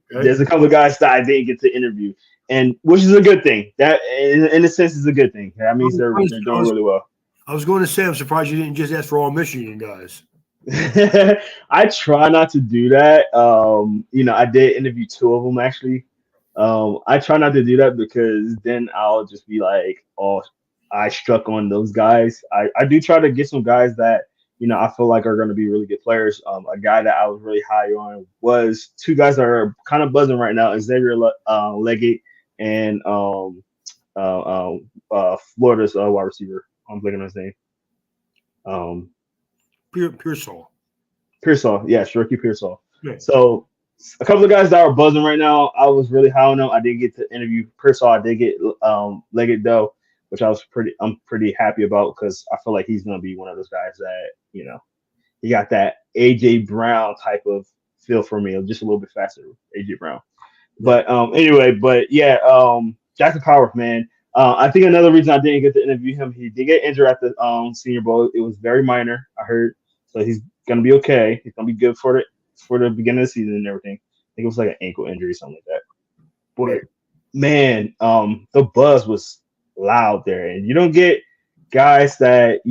there's a couple of guys that I didn't get to interview, and which is a good thing. That, in a sense, is a good thing. That means they're doing really well. I was going to say, I'm surprised you didn't just ask for all Michigan guys. I try not to do that. I did interview two of them actually. I try not to do that because then I'll just be like, oh, I struck on those guys. I do try to get some guys that I feel like are going to be really good players. A guy that I was really high on was two guys that are kind of buzzing right now: Xavier Leggett and Florida's wide receiver. I'm blanking on his name. Pearsall. Yeah, Shirky Pearsall. Yeah. So a couple of guys that are buzzing right now, I was really high on them. I did get to interview Pearsall. I did get Leggett though, which I'm pretty happy about because I feel like he's gonna be one of those guys that he got that AJ Brown type of feel for me, just a little bit faster, AJ Brown. But anyway, Jackson Power, man. I think another reason I didn't get to interview him, he did get injured at the Senior Bowl. It was very minor, I heard. So he's gonna be okay. He's gonna be good for the beginning of the season and everything. I think it was like an ankle injury, something like that. But man, the buzz was loud there, and you don't get guys that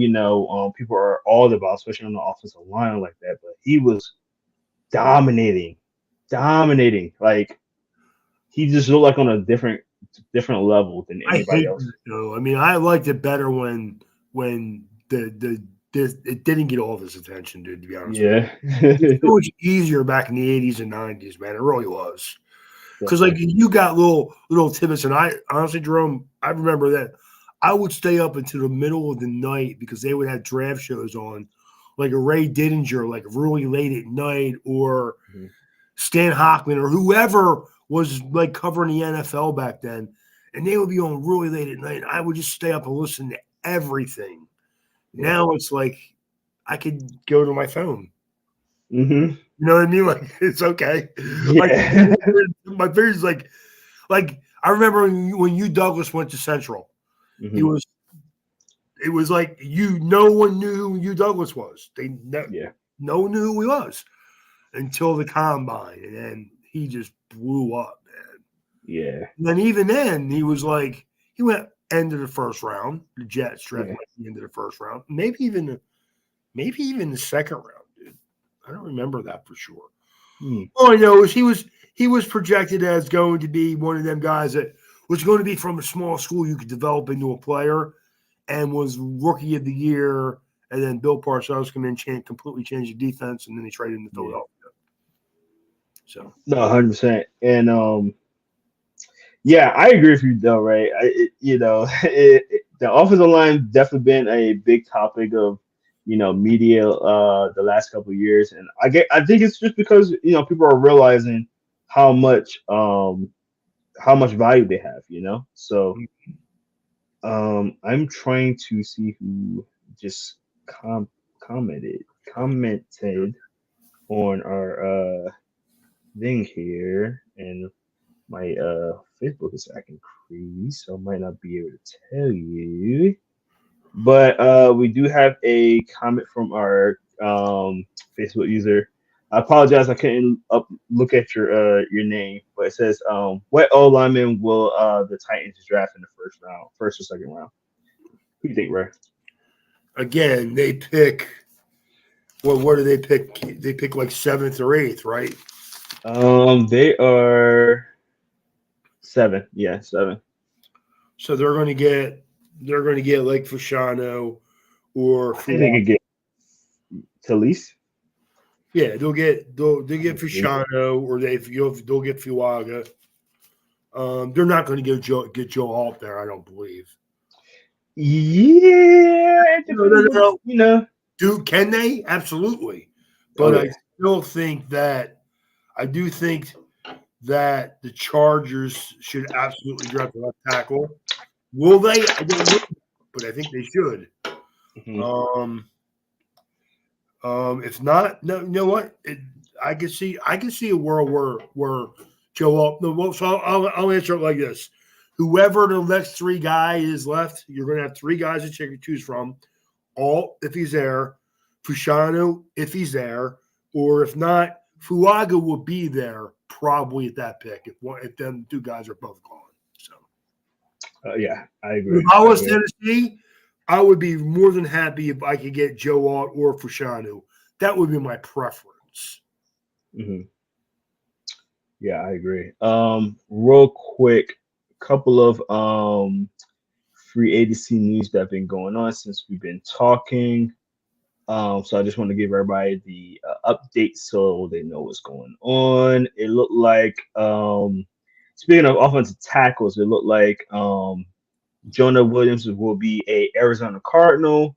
people are all about, especially on the offensive line like that. But he was dominating, dominating. Like he just looked like on a different level than I anybody hate else. that though. I mean, I liked it better when it didn't get all this attention, dude. To be honest with you, Yeah, it was so much easier back in the '80s and '90s, man. It really was. Because like definitely. you got little tidbits, and I honestly, Jerome, I remember that I would stay up until the middle of the night because they would have draft shows on, like a Ray Didinger, like really late at night, or Mhm. Stan Hockman, or whoever was like covering the NFL back then, and they would be on really late at night. I would just stay up and listen to everything. Yeah. Now it's like I could go to my phone. Hmm. You know what I mean? Like it's okay. Like Yeah. my fingers like I remember when you Douglas went to Central, he Hmm. was it was like no one knew who you Douglas was. Yeah. No one knew who he was until the combine, and then he just blew up, man. Yeah. And then even then, he was like he went end of the first round. The Jets drafted Yeah. him at the end of the first round, maybe even the second round, dude. I don't remember that for sure. Hmm. All I know is he was projected as going to be one of them guys that was going to be from a small school you could develop into a player, and was rookie of the year. And then Bill Parcells come in, completely changed the defense, and then he traded into Yeah. Philadelphia. So No, 100%. And yeah, I agree with you though, right? The offensive line definitely been a big topic of media the last couple of years, and I think it's just because people are realizing how much how much value they have, So I'm trying to see who just commented commented on our thing here, and my Facebook is acting crazy, so I might not be able to tell you. But we do have a comment from our Facebook user. I apologize, I couldn't look at your name, but it says, "What O lineman will the Titans draft in the first round, first or second round?" Who do you think, Ray? again, they pick. Well, what do they pick? They pick like seventh or eighth, right? They are seven. Yeah, seven. So they're going to get like Fasciano or I think they Fuwa. could get Talise. Yeah, they'll get Honestly. Fasciano or they'll get Fuaga. They're not going to get Joe Alt there, I don't believe. Yeah, it No, no, depends no, on no. Can they? Absolutely. Oh But I yeah. still think that I do think that the Chargers should absolutely draft a left tackle. Will they? I don't know, but I think they should. Hmm. Um, if not, no, you know what? I can see a world where Joe. No, well, so I'll answer it like this: whoever the next three guy is left, you're going to have three guys to choose from. All if he's there, Fushano if he's there, or if not, Fuaga will be there probably at that pick if them two guys are both gone. So Yeah, I if agree. I I was agree. Tennessee, I would be more than happy if I could get Joe Alt or Fushanu. That would be my preference. Hmm. Yeah, I agree. Real quick, couple of free agency news that have been going on since we've been talking. So I just want to give everybody the update so they know what's going on. It looked like speaking of offensive tackles, it looked like Jonah Williams will be a Arizona Cardinal.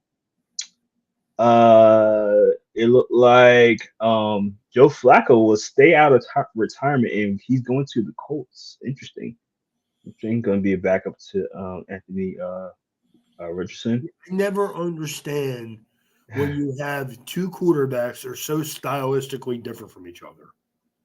It looked like Joe Flacco will stay out of retirement and he's going to the Colts. Interesting. I think going to be a backup to Anthony Richardson. I never understand when you have two quarterbacks that are so stylistically different from each other.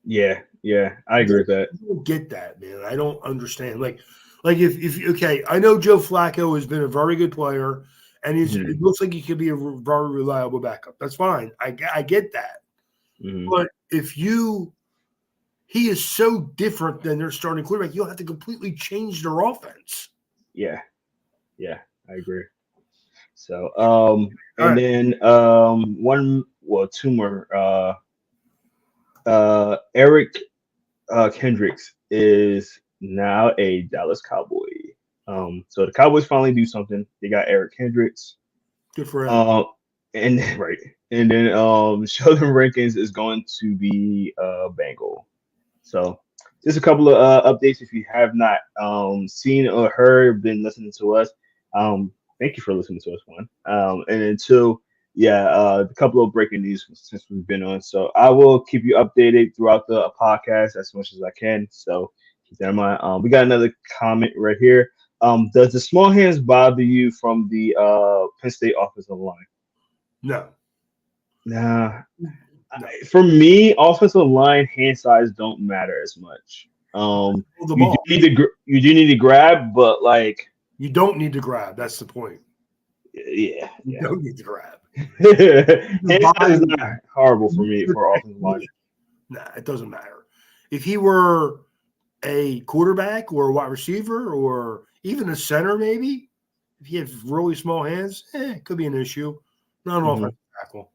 Yeah, yeah, I I agree don't, with that. I don't get that, man. I don't understand. Like if okay, I know Joe Flacco has been a very good player, and it Hmm. looks like he could be a very reliable backup. That's fine. I get that. Hmm. But he is so different than their starting quarterback, you'll have to completely change their offense. Yeah, yeah, I agree. So, All and right. then two more. Eric Kendricks is now a Dallas Cowboy. So the Cowboys finally do something. They got Eric Kendricks. Good for him. Um, and right, and then Sheldon Rankins is going to be Bengal. So just a couple of updates. If you have not seen or heard, been listening to us, thank you for listening to us. One, and then two, yeah, a couple of breaking news since we've been on. So I will keep you updated throughout the podcast as much as I can. So keep that in mind. We got another comment right here. Does the small hands bother you from the Penn State offensive line? No. Nah, No. for me, offensive line hand size don't matter as much. Hold the You do ball. need to you do need to grab, but like, You don't need to grab. That's the point. yeah, You yeah. don't need to grab. Your Hand size is body, not horrible for me your for offensive line. technique. Nah, it doesn't matter. If he were a quarterback or a wide receiver or even a center, maybe, if he had really small hands, it could be an issue. Not an Hmm. offensive tackle.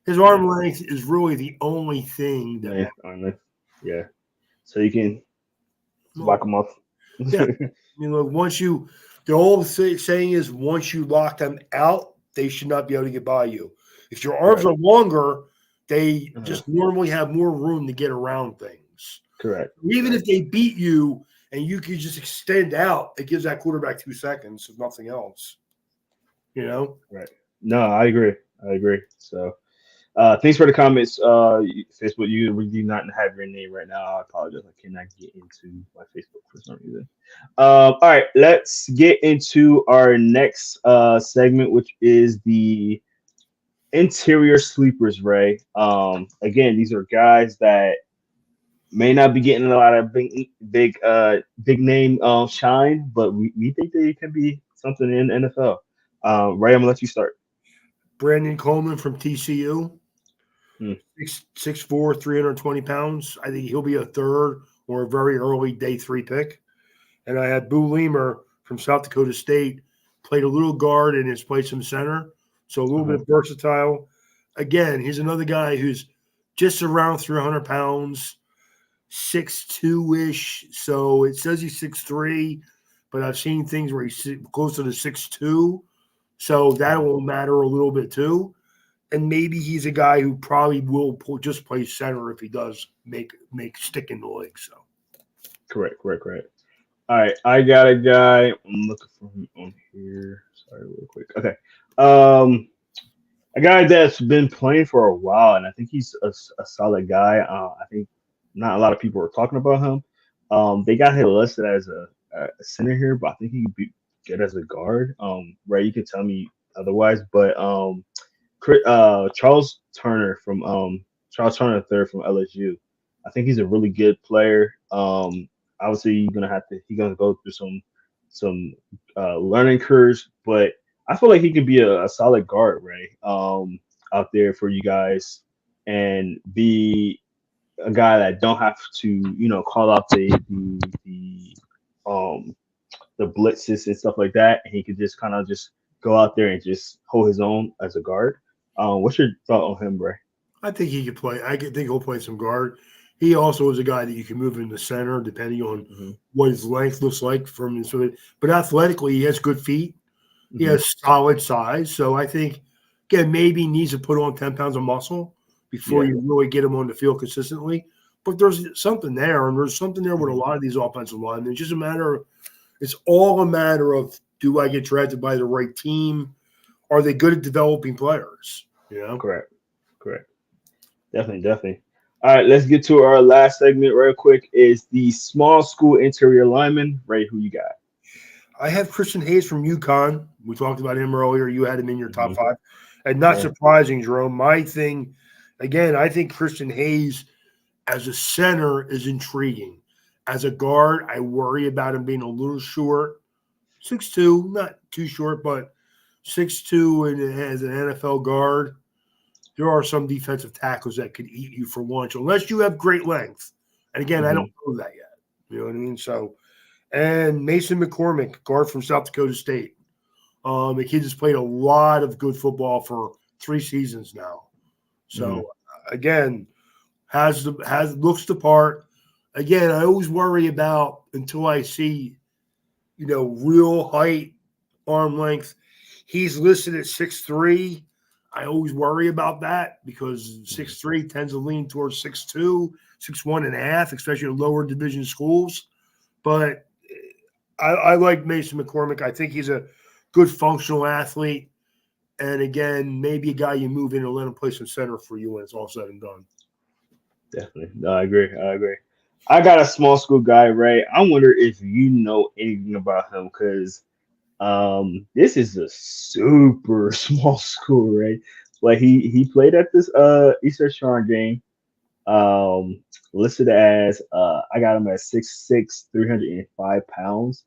His Yeah, arm length is really the only thing that man, matters. honest. Yeah, so you can lock Well, them up. yeah, once you, the old saying is once you lock them out, they should not be able to get by you. If your arms Correct. are longer, they Uh, just normally have more room to get around things. correct. Even Correct. if they beat you and you can just extend out, it gives that quarterback 2 seconds, if nothing else. You know? Right. No, I agree. I agree. So. Thanks for the comments. Facebook, we do not have your name right now. I apologize. I cannot get into my Facebook for some reason. All right, let's get into our next segment, which is the interior sleepers. Ray. Again, these are guys that may not be getting a lot of big name shine, but we think they can be something in the NFL. Ray, I'm gonna let you start. Brandon Coleman from TCU, Hmm. 6'4", 320 pounds. I think he'll be a third or a very early day 3 pick. And I had Boo Lemer from South Dakota State, played a little guard and has played some center, so a little Uh-huh. bit versatile. Again, he's another guy who's just around 300 pounds, 6'2" ish. So it says he's 6'3", but I've seen things where he's closer to 6'2". So that Uh-huh. will matter a little bit too. And maybe he's a guy who probably will just play center if he does make stick in the leg. So Correct. Correct. Correct. All right, I got a guy. I'm looking for him on here. Sorry, real quick. Okay, um, a guy that's been playing for a while, and I think he's a solid guy. I think not a lot of people are talking about him. They got him listed as a center here, but I think he could be good as a guard. Right, you can tell me otherwise, but Charles Turner third from LSU. I think he's a really good player. Obviously you're gonna have to he's gonna go through some learning curves, but I feel like he could be a solid guard, right? Out there for you guys and be a guy that don't have to, call out um the blitzes and stuff like that. And he could just kind of just go out there and just hold his own as a guard. What's your thought on him, Bray? I think he could play. Think he'll play some guard. He also is a guy that you can move in the center depending on Hmm. what his length looks like from his. But athletically, he has good feet. He Hmm. has solid size. So I think again maybe he needs to put on 10 pounds of muscle before Yeah. you really get him on the field consistently. But there's something there, and there's something there with a Hmm. lot of these offensive linemen. It's just a matter of it's all a matter of do I get drafted by the right team? Are they good at developing players? You know. Correct. Correct. Definitely. Definitely. All right, let's get to our last segment real quick. Is the small school interior lineman. Ray, who you got? I have Christian Hayes from UConn. We talked about him earlier. You had him in your top Hmm. five. And not Yeah. surprising, Jerome. My thing, again, I think Christian Hayes as a center is intriguing. As a guard, I worry about him being a little short. 6'2", not too short, but 6'2", and as an NFL guard, there are some defensive tackles that could eat you for lunch unless you have great length. And again, I don't Hmm. know that yet. You know what I mean? So, and Mason McCormick, guard from South Dakota State. The kid has played a lot of good football for 3 seasons now. Hmm. So again, looks the part. Again, I always worry about until I see, real height, arm length. He's listed at 6'3". I always worry about that because 6'3" tends to lean towards 6'2", 6'1.5", especially in lower division schools. But I like Mason McCormick. I think he's a good functional athlete. And again, maybe a guy you move in and let him play some center for you when it's all said and done. Definitely. No, I agree. I got a small school guy, right? I wonder if you know anything about him because this is a super small school, right? Like he played at this Eastern Shrine game. Listed as I got him at 6'6", 305 pounds,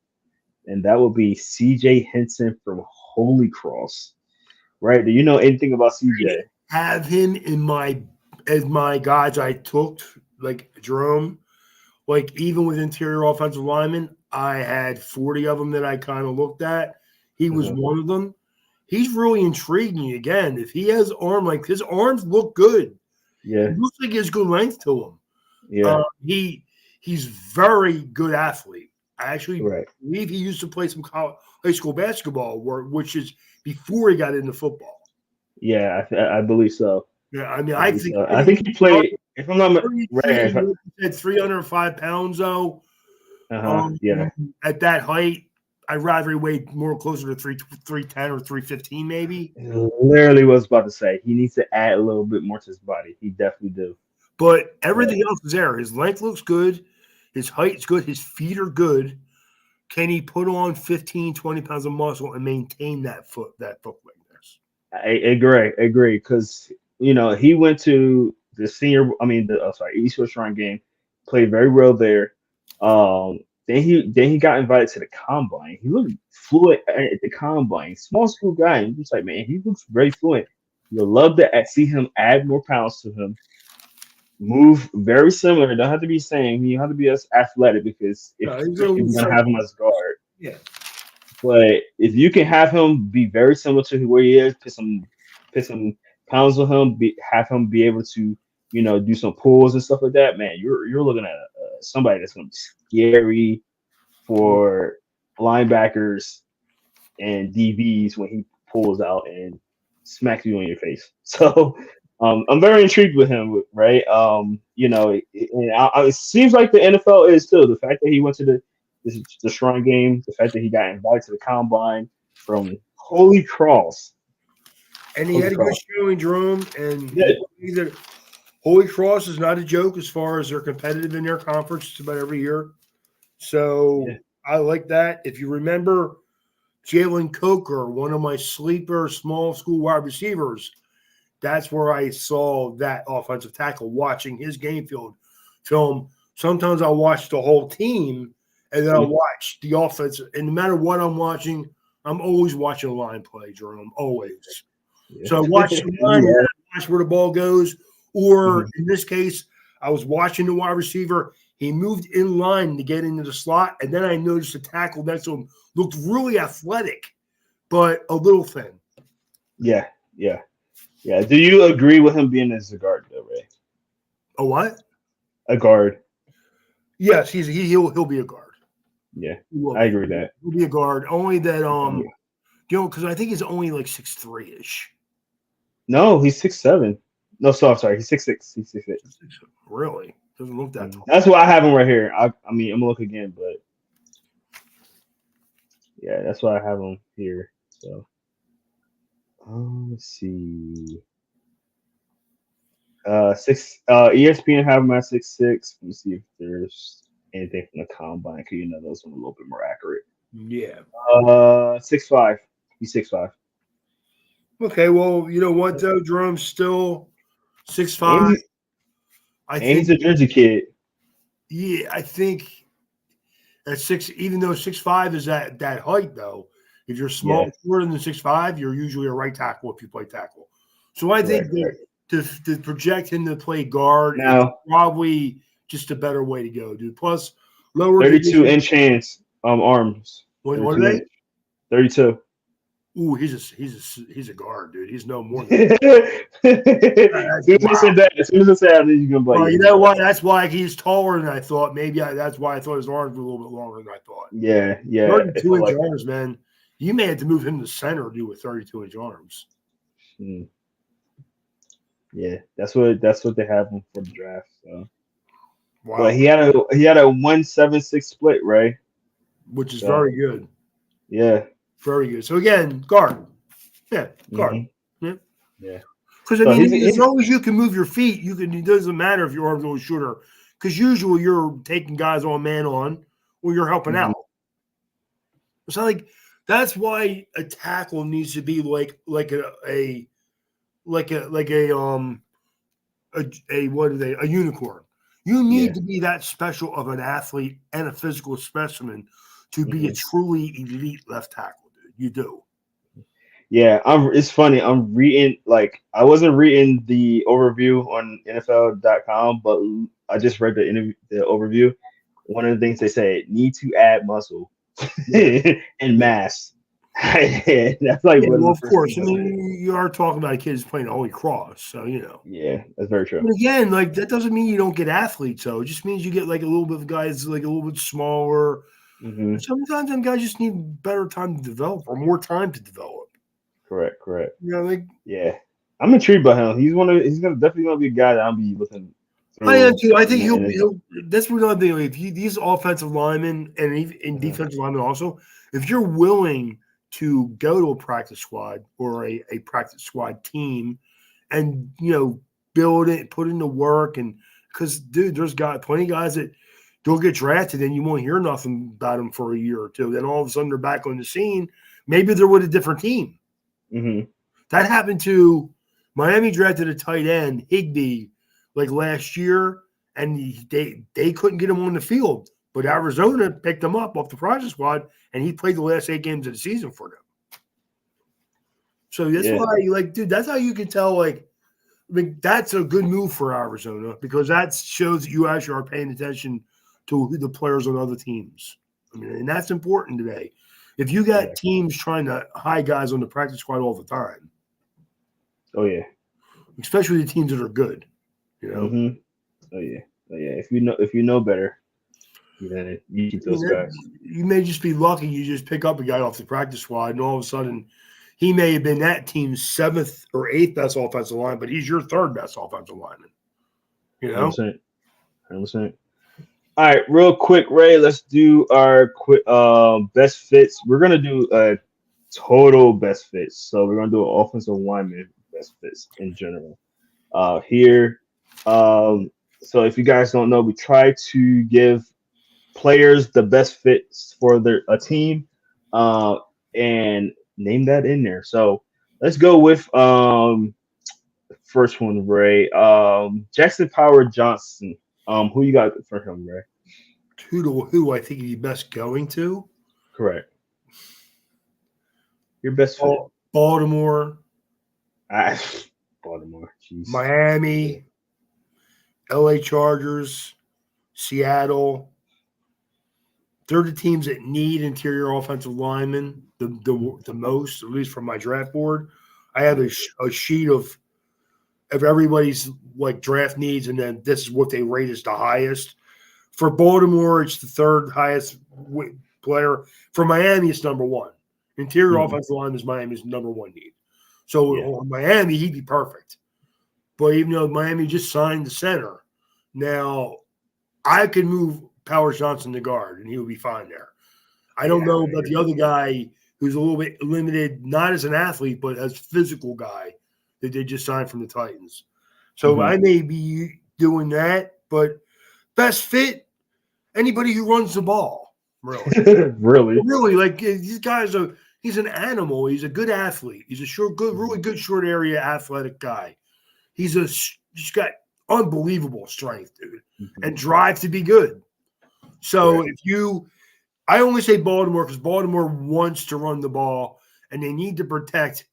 and that would be CJ Henson from Holy Cross. Right? Do you know anything about CJ? Have him as my guys I took, like Jerome, like even with interior offensive linemen, I had 40 of them that I kind of looked at. He was one of them. He's really intriguing. Again, if he has arm length, his arms look good. Yeah. It looks like he has good length to him. Yeah. He's very good athlete. I actually Right. believe he used to play some high school basketball, which is before he got into football. Yeah, I believe so. Yeah, I mean, I think so. I think he played. If I'm not right, at 305 pounds though. Yeah. At that height, I'd rather he weighed more closer to 310 or 315 maybe. Literally was about to say he needs to add a little bit more to his body. He definitely do. But everything else is there. His length looks good. His height's good. His feet are good. Can he put on 15, 20 pounds of muscle and maintain that foot thickness? I agree. Because he went to the East West Shrine game, played very well there. Then he got invited to the combine. He looked fluent at the combine. Small school guy, and just like, man, he looks very fluent. You'll love to see him add more pounds to him. Move very similar. Don't have to be same. You have to be as athletic because if you're gonna have him as guard. Yeah. But if you can have him be very similar to where he is, put some pounds on him, have him be able to do some pulls and stuff like that, man, you're looking at somebody that's gonna be scary for linebackers and DBs when he pulls out and smacks you on your face. So I'm very intrigued with him, right? It seems like the NFL is too. The fact that he went to the Shrine game, the fact that he got invited to the combine from Holy Cross. And he had a good showing, Jerome. And Holy Cross is not a joke as far as they're competitive in their conference. It's about every year. So I like that. If you remember Jalen Coker, one of my sleeper small school wide receivers, that's where I saw that offensive tackle watching his game film. Sometimes I'll watch the whole team and then I'll watch the offense. And no matter what I'm watching, I'm always watching a line play, Jerome, always. Yeah. So I watch the line, watch where the ball goes. Or in this case, I was watching the wide receiver. He moved in line to get into the slot. And then I noticed the tackle next to him looked really athletic, but a little thin. Yeah. Do you agree with him being as a guard, though, Ray? A what? A guard. Yes, he'll be a guard. Yeah, I agree with that. He'll be a guard. Only that because I think he's only like 6'3"-ish. No, he's 6'7". No, sorry, he's 6'6". He's 6'6". Really? Doesn't look that tall. That's why I have him right here. I mean, I'm gonna look again, but yeah, that's why I have him here. So let's see. ESPN have him at 6'6". Let me see if there's anything from the combine. Cause those are a little bit more accurate. Yeah. 6'5". He's 6'5". Okay, well, you know what though, Jerome's still 6'5". I think he's a Jersey kid. Yeah, I think at 6, even though 6'5" is that height though. If you're shorter than 6'5", you're usually a right tackle if you play tackle. So I think to project him to play guard is probably just a better way to go, dude. Plus, lower 32-inch hands, arms. What are they? 32. Ooh, he's a guard, dude. He's no more than As soon as I said that, as soon as I said that, you're gonna be like, well, yeah, you he's a know guard. what? That's why he's taller than I thought. Maybe that's why I thought his arms were a little bit longer than I thought. Yeah, yeah. It 32 felt inch like arms, man. You may have to move him to center to do with 32-inch arms. mm, yeah, that's what they have him for the draft. So, but Wow, he had a 176 split, right? which is So very good. yeah. Very good. So again, guard. Yeah, guard. Hmm. Yeah. Yeah. Because I So mean, he's as he, long as you can move your feet, you can. It doesn't matter if your arm's a little shorter. Because usually you're taking guys on man on, or you're helping mhm, out. It's not like that's why a tackle needs to be like a like a what are they a unicorn. You need yeah. to be that special of an athlete and a physical specimen to be a Hmm. truly elite left tackle, dude. You do. Yeah, it's funny. I'm reading like I wasn't reading the overview on NFL.com, but I just read the overview. One of the things they say need to add muscle Yeah. and Yeah. mass. That's like Yeah, one of well, the of first course. things I I said. mean, you are talking about kids playing the Holy Cross, so you know. Yeah, that's very true. But again, like that doesn't mean you don't get athletes, though. It just means you get like a little bit of guys like a little bit smaller. Hmm. Sometimes them guys just need better time to develop or more time to develop. Correct, correct. You know, like Yeah, I'm intrigued by him. He's gonna definitely gonna be a guy that I'll be looking I am through too. I in think the, in the he'll. That's another thing. If you these offensive linemen and even in uh defensive linemen also, if you're willing to go to a practice squad or a practice squad team, and build it, put in the work, and because dude, there's plenty of guys that don't get drafted and you won't hear nothing about them for a year or two. Then all of a sudden they're back on the scene. Maybe they're with a different team. hmm That happened to Miami drafted a tight end, Higbee, like last year, and they couldn't get him on the field. But Arizona picked him up off the practice squad, and he played the last 8 games of the season for them. So that's Yeah, why, like, dude, that's how you can tell, like, I mean, that's a good move for Arizona because that shows that you actually are paying attention to who the players on other teams. I mean, and that's important today. If you got exactly. teams trying to hide guys on the practice squad all the time, Oh yeah. especially the teams that are good, you know. Hmm. Oh yeah. Oh yeah. If you know better, then you keep I mean, those guys. you may just be lucky you just pick up a guy off the practice squad, and all of a sudden he may have been that team's seventh or eighth best offensive line, but he's your third best offensive lineman. You know, 100%. 100%. All right, real quick, Ray. Let's do our quick best fits. We're gonna do a total best fits. So we're gonna do an offensive lineman best fits in general. Here. So if you guys don't know, we try to give players the best fits for their a team, uh, and name that in there. So let's go with first one, Ray. Jackson Power Johnson. Who you got for him, Ray? who I think he'd be best going to. Correct. Your best fit. Baltimore, Ah, Baltimore. Jeez. Yeah. Miami, LA Chargers, Seattle. They're the teams that need interior offensive linemen the most, at least from my draft board. I have Yeah. a sheet of everybody's like draft needs, and then this is what they rate as the highest. For Baltimore, it's the third highest player. For Miami, it's number one. Interior Mhm. offensive line is Miami's number one need. So Yeah. on Miami, he'd be perfect. But even though Miami just signed the center, now I could move Powers Johnson to guard, and he would be fine there. I don't Yeah. know I about the agree. other guy who's a little bit limited, not as an athlete, but as physical guy that they just signed from the Titans. So Hmm. I may be doing that, but best fit anybody who runs the ball, really. Really. Really, like these guys are. He's an animal. He's a good athlete. He's a Mhm. really good short area athletic guy. He's got unbelievable strength, dude, Mhm. and drive to be good. So Correct. I only say Baltimore because Baltimore wants to run the ball and they need to protect.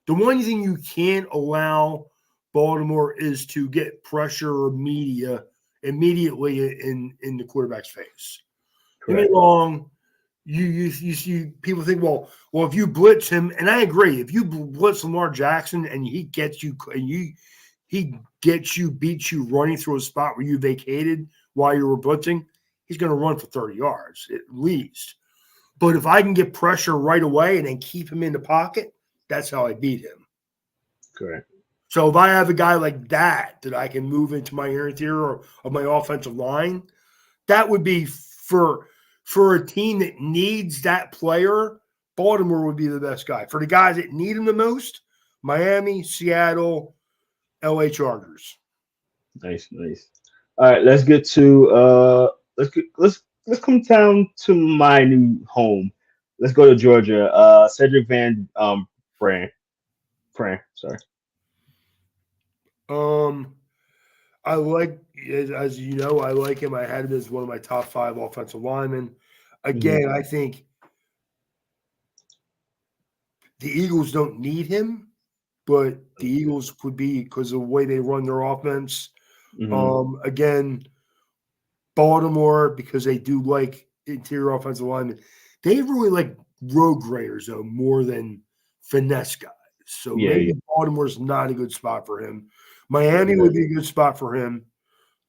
The one thing you can't allow Baltimore is to get pressure or media immediately in the quarterback's face. Give me Correct. long. you see people think, if you blitz him, and I agree, if you blitz Lamar Jackson and he gets you beats you running through a spot where you vacated while you were blitzing, he's going to run for 30 yards at least. But if I can get pressure right away and then keep him in the pocket, that's how I beat him. Correct. So if I have a guy like that I can move into my interior of my offensive line, that would be for a team that needs that player. Baltimore would be the best guy. For the guys that need him the most, Miami, Seattle, LA Chargers. Nice. All right, let's get to let's come down to my new home. Let's go to Georgia. Cedric Van Fran. Sorry. I like, as you know, I like him. I had him as one of my top 5 offensive linemen. Hmm. Again, I think the Eagles don't need him, but the Eagles would be because of the way they run their offense. Hmm. Again, Baltimore, because they do like interior offensive linemen, they really like road graders though more than finesse guys. So Yeah, maybe yeah, Baltimore's not a good spot for him. Miami would exactly. be a good spot for him.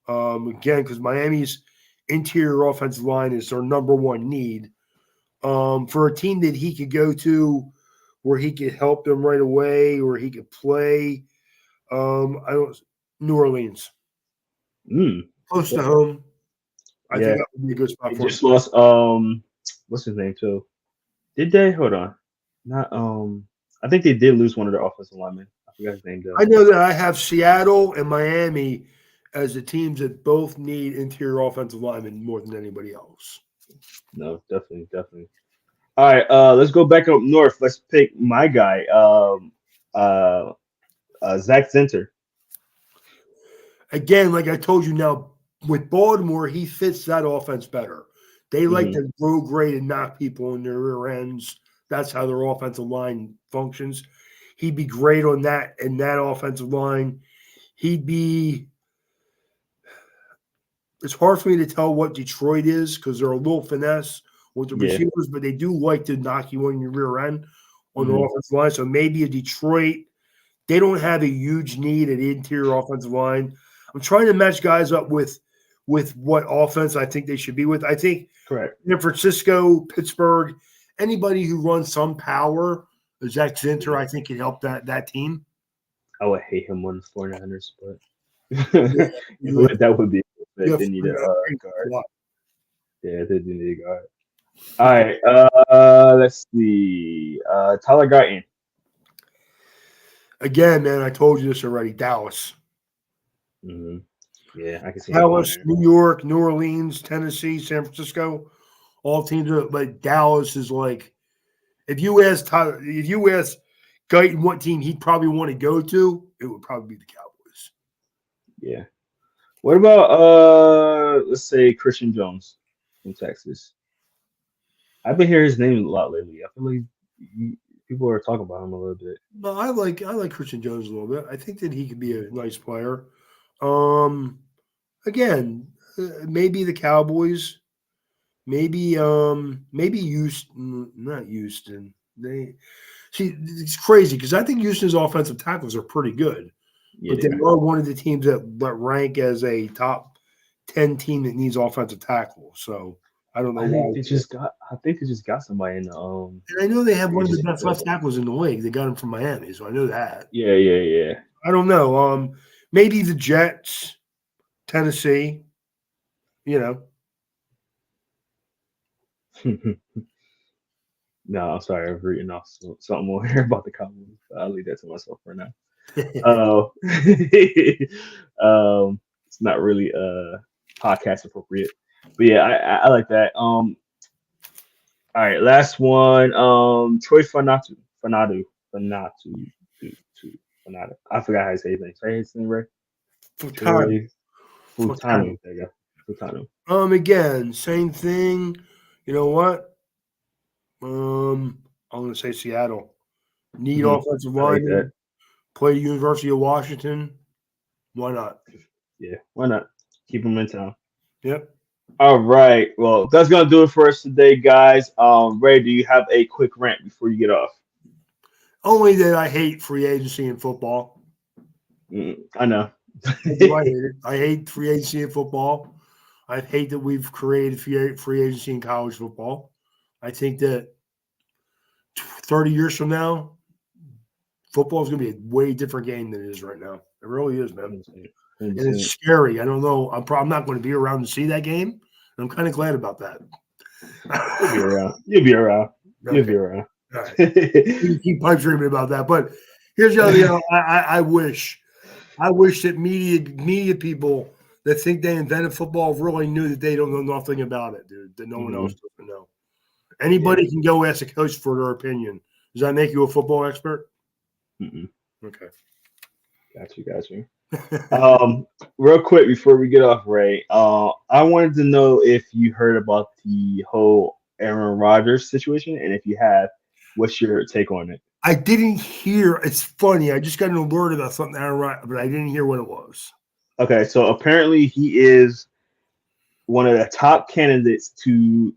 Again, because Miami's interior offensive line is their number one need. For a team that he could go to where he could help them right away or he could play, I don't New Orleans. Mm. Close to Okay. home. I think Yeah, that would be a good they spot for him. just lost. What's his name too? Did they? Hold on. Not I think they did lose one of their offensive linemen. I forgot his name though. I know that I have Seattle and Miami as the teams that both need interior offensive linemen more than anybody else. No, definitely. All right, let's go back up north. Let's pick my guy, uh, Zach Center. Again, like I told you now, with Baltimore, he fits that offense better. They like Hmm. to road grade and knock people in their rear ends. That's how their offensive line functions. He'd be great on that in that offensive line. He'd be. It's hard for me to tell what Detroit is because they're a little finesse with the Yeah. receivers, but they do like to knock you on your rear end on the Hmm. offensive line. So maybe a Detroit. They don't have a huge need at interior offensive line. I'm trying to match guys up with what offense I think they should be with. I think Correct. San Francisco, Pittsburgh, anybody who runs some power, Zach Zinter, Yeah. I think can help that team. I would hate him on the 49ers, but Yeah, that would be a you fit. have They need a guard. lot. Yeah, they do need a guard. All right. Let's see. Tyler Guyton. Again, man, I told you this already. Dallas. Hmm. Yeah, I can see him going Dallas, there. New York, New Orleans, Tennessee, San Francisco, all teams are, but Dallas is like if you ask Tyler, if you ask Guyton what team he'd probably want to go to, it would probably be the Cowboys. Yeah. What about let's say Christian Jones from Texas? I've been hearing his name a lot lately. I feel like he, people are talking about him a little bit. No, I like Christian Jones a little bit. I think that he could be a nice player. Um, again, maybe the Cowboys, maybe Houston, not Houston. They see it's crazy because I think Houston's offensive tackles are pretty good, Yeah, but they they are. are one of the teams that rank as a top 10 team that needs offensive tackle. So I don't know why. I think they just got somebody in the And I know they have free one of the agency best too. left tackles in the league. They got him from Miami, so I know that. Yeah. I don't know. Maybe the Jets, Tennessee. You know, No, I'm sorry. I'm reading off something more here about the Cowboys. I'll leave that to myself for now. Uh, it's not really podcast appropriate, but yeah, I like that. All right, last one. Troy Fanatu, Fanatu. I forgot how to say his name. Say his name right. for time, Troy for time. Futanu. There you go. Futanu. Again, same thing. You know what? I'm going to say Seattle. Need Hmm. offensive I like that. linemen. Play University of Washington. Why not? Yeah, why not? Keep him in town. Yep. All right. Well, that's gonna do it for us today, guys. Ray, do you have a quick rant before you get off? Only that I hate free agency in football. I know. I do. I hate it. I hate free agency in football. I hate that we've created free agency in college football. I think that 30 years from now, football is going to be a way different game than it is right now. It really is, man. 100%. And it's scary. I don't know. I'm not going to be around to see that game. I'm kind of glad about that. You'll be around. You'll be around. You'll Okay. be around. All right. We can keep pipe dreaming about that. But here's the other thing. I wish that media people that think they invented football really knew that they don't know nothing about it, dude. That no one else doesn't know. Anybody can go ask a coach for their opinion. Does that make you a football expert? Mm-mm. Okay. Got you. Real quick before we get off, Ray, I wanted to know if you heard about the whole Aaron Rodgers situation, and if you have, what's your take on it? I didn't hear. It's funny. I just got an alert about something, but I didn't hear what it was. Okay, so apparently he is one of the top candidates to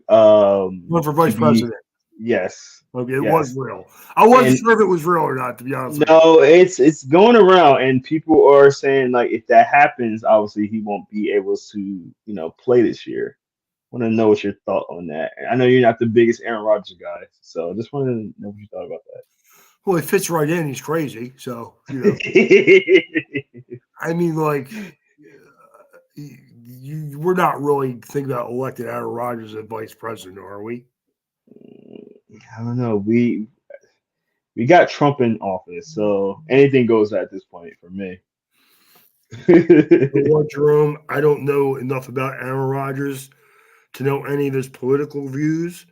One for to vice be. president. Yes. Okay, it was Yes. real. I wasn't And sure if it was real or not, to be honest with you. no, it's going around, and people are saying like if that happens, obviously he won't be able to play this year. Want to know what your thought on that? I know you're not the biggest Aaron Rodgers guy, so just wanted to know what you thought about Well, he fits right in. He's crazy. So, that. I mean, like, we're not really thinking about elected Aaron Rodgers as vice president, are we? I don't know. We got Trump in office, so anything goes at this point for me. What, Jerome? I don't know enough about Aaron Rodgers to know any of his political views,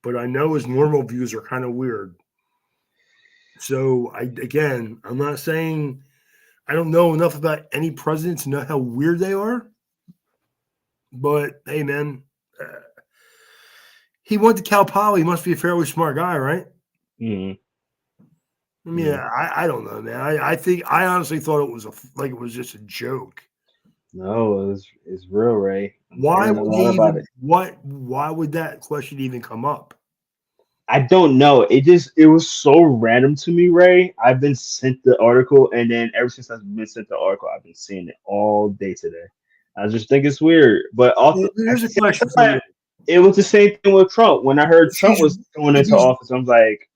but I know his normal views are kind of weird. So, I'm not saying I don't know enough about any president to know how weird they are. But hey, man, he went to Cal Poly. He must be a fairly smart guy, right? Mm, I mean, mm. I don't know, man. I honestly thought it was it was just a joke. No, it's real, Ray. I'm Why hearing a would he lot about even it. why would that question even come up? I don't know. It was so random to me, Ray. I've been sent the article, and then ever since I've been sent the article, I've been seeing it all day today. I just think it's weird, but also at Here's the a same question for you. time, it was the same thing with Trump. When I heard Trump Because was going into because office, I was like,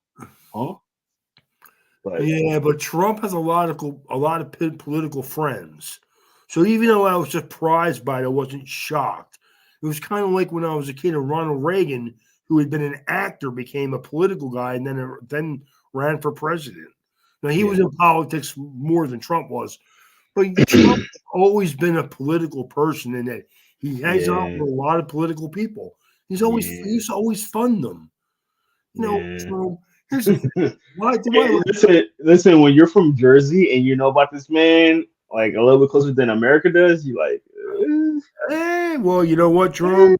huh? But yeah, but Trump has a lot of political friends. So even though I was surprised by it, I wasn't shocked. It was kind of like when I was a kid and Ronald Reagan, who had been an actor, became a political guy and then ran for president. Now he was yeah, in politics more than Trump was, but Trump has always been a political person in that he hangs out yeah, with a lot of political people. yeah, He's always fund them. yeah. So here's the thing. Why Hey, do listen. When you're from Jersey and you know about this man like a little bit closer than America does, you like, Well, you know what, Jerome?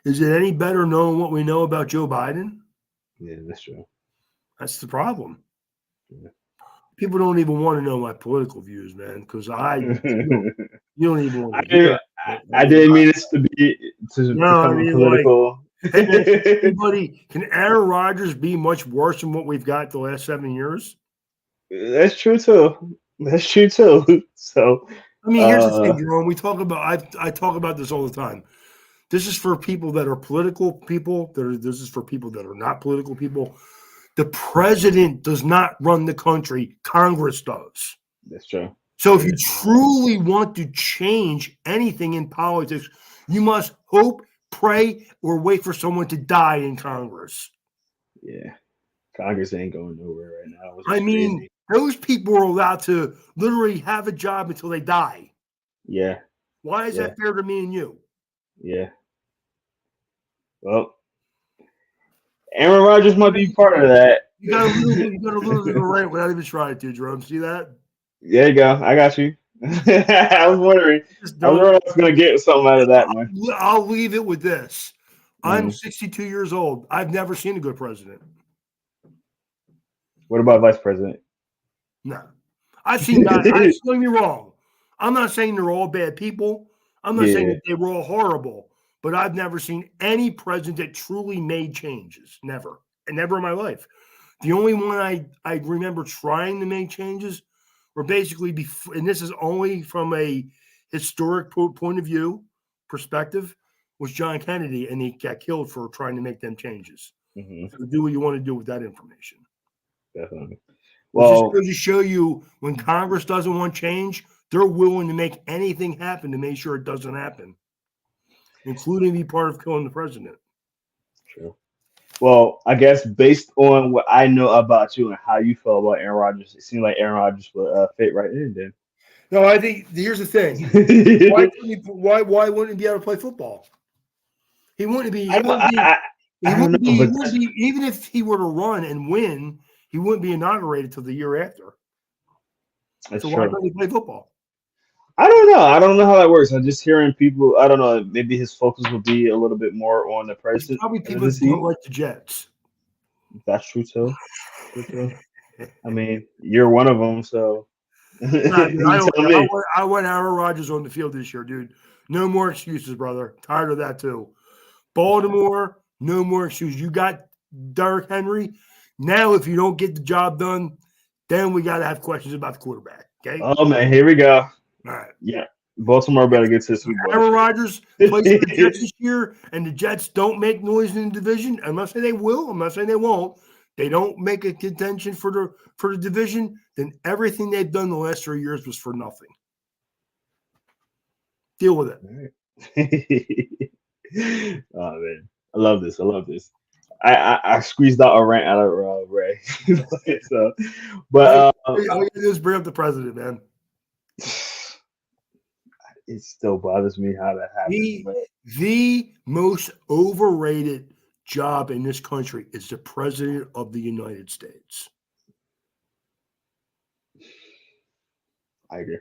Is it any better knowing what we know about Joe Biden? yeah, that's true. That's the problem. Yeah. People don't even want to know my political views, man, because you don't even want I to hear didn't. it. I I mean, didn't mean this to be no, to I come mean, like, political. hey, man, can Aaron Rodgers be much worse than what we've got the last 7 years? That's true too. That's true too. So, I mean, here's the thing, uh, Jerome. I talk about this all the time. This is for people that are political people. This is for people that are not political people. The president does not run the country. Congress does. that's true. So if you Yeah, truly want to change anything in politics, you must hope, pray, or wait for someone to die in Congress. yeah. Congress ain't going nowhere right now, which I is mean, crazy. those people are allowed to literally have a job until they die. Yeah, Why is yeah, that fair to me and you? yeah. Well, Aaron Rodgers might be part of that. You got a little bit of a rant without even trying to, Jerome. See that? There you go. I got you. I was wondering. Just I was don't. wondering if I was gonna get something out of that one. I'll leave it with this. I'm Mm. 62 years old. I've never seen a good president. What about vice president? No. I've seen guys, don't get me wrong. I'm not saying they're all bad people. I'm not saying Yeah, that they were all horrible. but I've never seen any president that truly made changes. Never. And never in my life. The only one I remember trying to make changes were basically, and this is only from a historic point of view perspective, was John Kennedy, and he got killed for trying to make them changes. Hmm. So do what you want to do with that information. Definitely. Which just Well, goes to show you when Congress doesn't want change, they're willing to make anything happen to make sure it doesn't happen, including be part of killing the president. true. Well, I guess based on what I know about you and how you feel about Aaron Rodgers, it seemed like Aaron Rodgers would fit right in then. No, I think here's the thing. Why wouldn't he be able to play football? He wouldn't be. I He don't, wouldn't be. He I don't wouldn't know, be. He but wouldn't be. Even if he were to run and win, he wouldn't be inaugurated till the year after. that's So why true. don't he play football? I don't know. I don't know how that works. I'm just hearing people. I don't know. Maybe his focus will be a little bit more on the There's probably people that don't presidency. like the Jets. That's true too. True too. I mean, you're one of them, so Nah, dude, you I don't tell care. me. I want Aaron Rodgers on the field this year, dude. No more excuses, brother. Tired of that too. Baltimore, no more excuses. You got Derrick Henry. Now, if you don't get the job done, then we got to have questions about the quarterback. Okay. Oh man, here we go. All right. Yeah, Baltimore better get to the Super Bowl Aaron this Rodgers plays for the Jets this year, and the Jets don't make noise in the division. I'm not saying they will. I'm not saying they won't. They don't make a contention for the division. Then everything they've done the last 3 years was for nothing. Deal with it. year. Oh man, I love this. I love this. I squeezed out a rant out of Ray. So, but All you gotta do is bring up the president, man. it still bothers me how that happened. The But the most overrated job in this country is the president of the United States. I agree.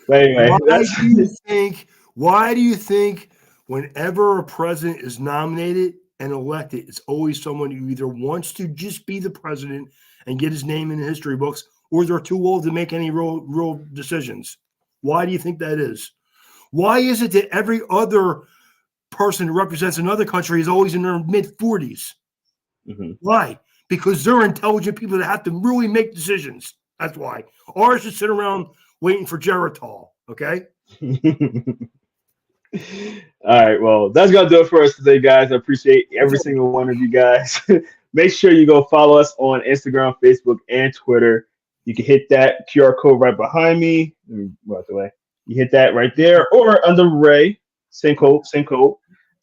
But anyway, Why that's do you think? Why do you think whenever a president is nominated and elected, it's always someone who either wants to just be the president and get his name in the history books, or they're too old to make any real decisions? Why do you think that is? Why is it that every other person who represents another country is always in their mid-40s? Mhm. Why? Because they're intelligent people that have to really make decisions. That's why. Ours just sit around waiting for Geritol. Okay. All right, well, that's gonna do it for us today, guys. I appreciate every single one of you guys. Make sure you go follow us on Instagram, Facebook, and Twitter. You can hit that QR code right behind me. Let me move out the way. You hit that right there, or under Ray, same code, same code.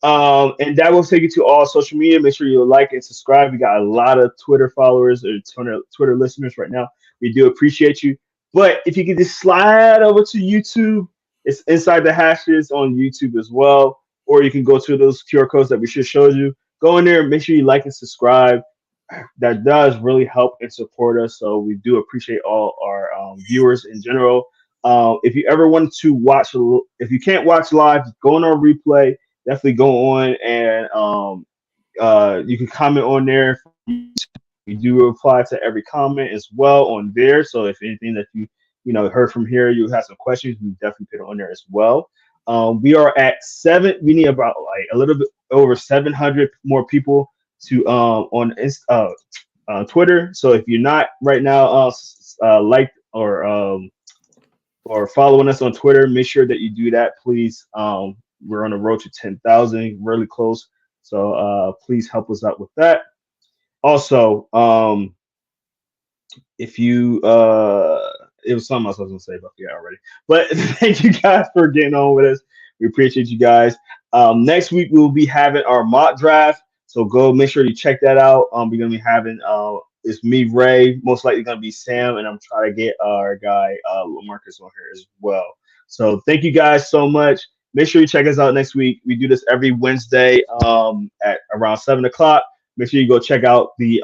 And that will take you to all social media. Make sure you like and subscribe. We got a lot of Twitter followers or Twitter listeners right now. We do appreciate you. But if you could just slide over to YouTube, it's inside the hashes on YouTube as well. Or you can go to those QR codes that we just showed you. Go in there, make sure you like and subscribe. That does really help and support us. So we do appreciate all our viewers in general. If you ever want to watch, if you can't watch live, go on our replay. Definitely go on and you can comment on there. We do reply to every comment as well on there. So if anything that you heard from here, you have some questions, we definitely put it on there as well. We are at 7. We need about like a little bit over 700 more people to on Twitter. So if you're not right now like or following us on Twitter, make sure that you do that, please. We're on the road to 10,000, really close. So please help us out with that. Also, if you it was something else I was gonna say, but yeah, already. But thank you guys for getting on with us. We appreciate you guys. Next week we will be having our mock draft, so go make sure you check that out. We're gonna be having it's me, Ray, most likely gonna be Sam, and I'm trying to get our guy Marcus on here as well. So thank you guys so much. Make sure you check us out next week. We do this every Wednesday at around 7 o'clock. Make sure you go check out the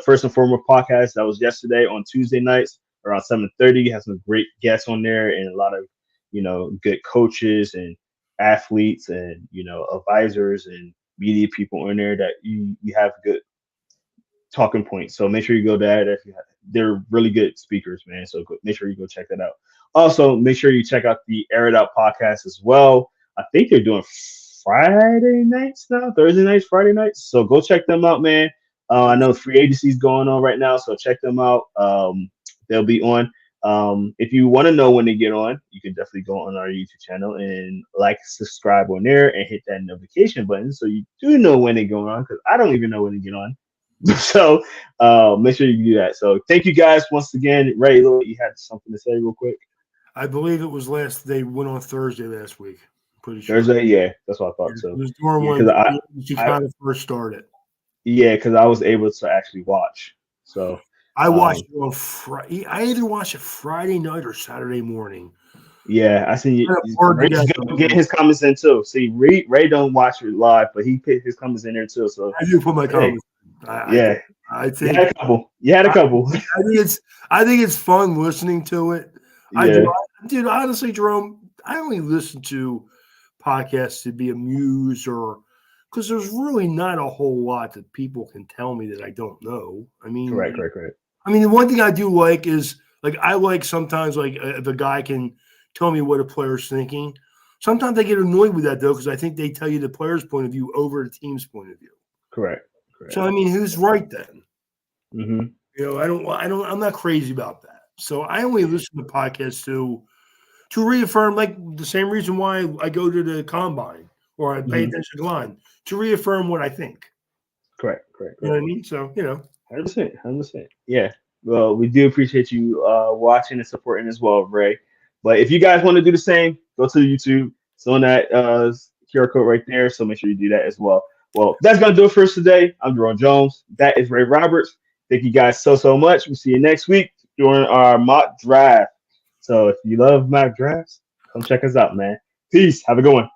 First and Foremost podcast that was yesterday on Tuesday nights around 7:30. Has some great guests on there and a lot of good coaches and athletes and advisors and media people in there that you have good talking points. So make sure you go to that. They're really good speakers, man. So make sure you go check that out. Also, make sure you check out the Air It Out podcast as well. I think they're doing Friday nights now, Thursday nights, Friday nights. So go check them out, man. I know free agency is going on right now, so check them out. They'll be on. If you want to know when they get on, you can definitely go on our YouTube channel and like, subscribe on there, and hit that notification button so you do know when they go on. Because I don't even know when they get on. So make sure you do that. So thank you guys once again. Ray, you had something to say real quick? I believe it was they went on Thursday last week. Pretty sure. Thursday, yeah, that's what I thought. It So was during yeah, when because she I kind of first started. yeah, because I was able to actually watch. So I watched it on Friday. I either watched it Friday night or Saturday morning. yeah, I see Kind you. of hard to Ray's get. gonna get his comments in too. See, Ray don't watch it live, but he put his comments in there too. So I do put my hey, comments. yeah, I you had think a couple. You had a couple. I think it's fun listening to it. I do, Yeah, dude. Honestly, Jerome, I only listen to podcasts to be amused or because there's really not a whole lot that people can tell me that I don't know. correct. The one thing I do like is like I like sometimes like if a guy can tell me what a player's thinking. Sometimes I get annoyed with that though because I think they tell you the player's point of view over the team's point of view. Correct. So who's right then? Mm-hmm. I'm not crazy about that. So I only listen to podcasts to reaffirm, like the same reason why I go to the combine or I pay attention to the line to reaffirm what I think. Correct. You know what I mean? So 100%. Yeah. Well, we do appreciate you watching and supporting as well, Ray. But if you guys want to do the same, go to YouTube. It's on that QR code right there. So make sure you do that as well. Well, that's gonna do it for us today. I'm Jerome Jones. That is Ray Roberts. Thank you guys so much. We'll see you next week during our mock draft. So if you love mock drafts, come check us out, man. Peace. Have a good one.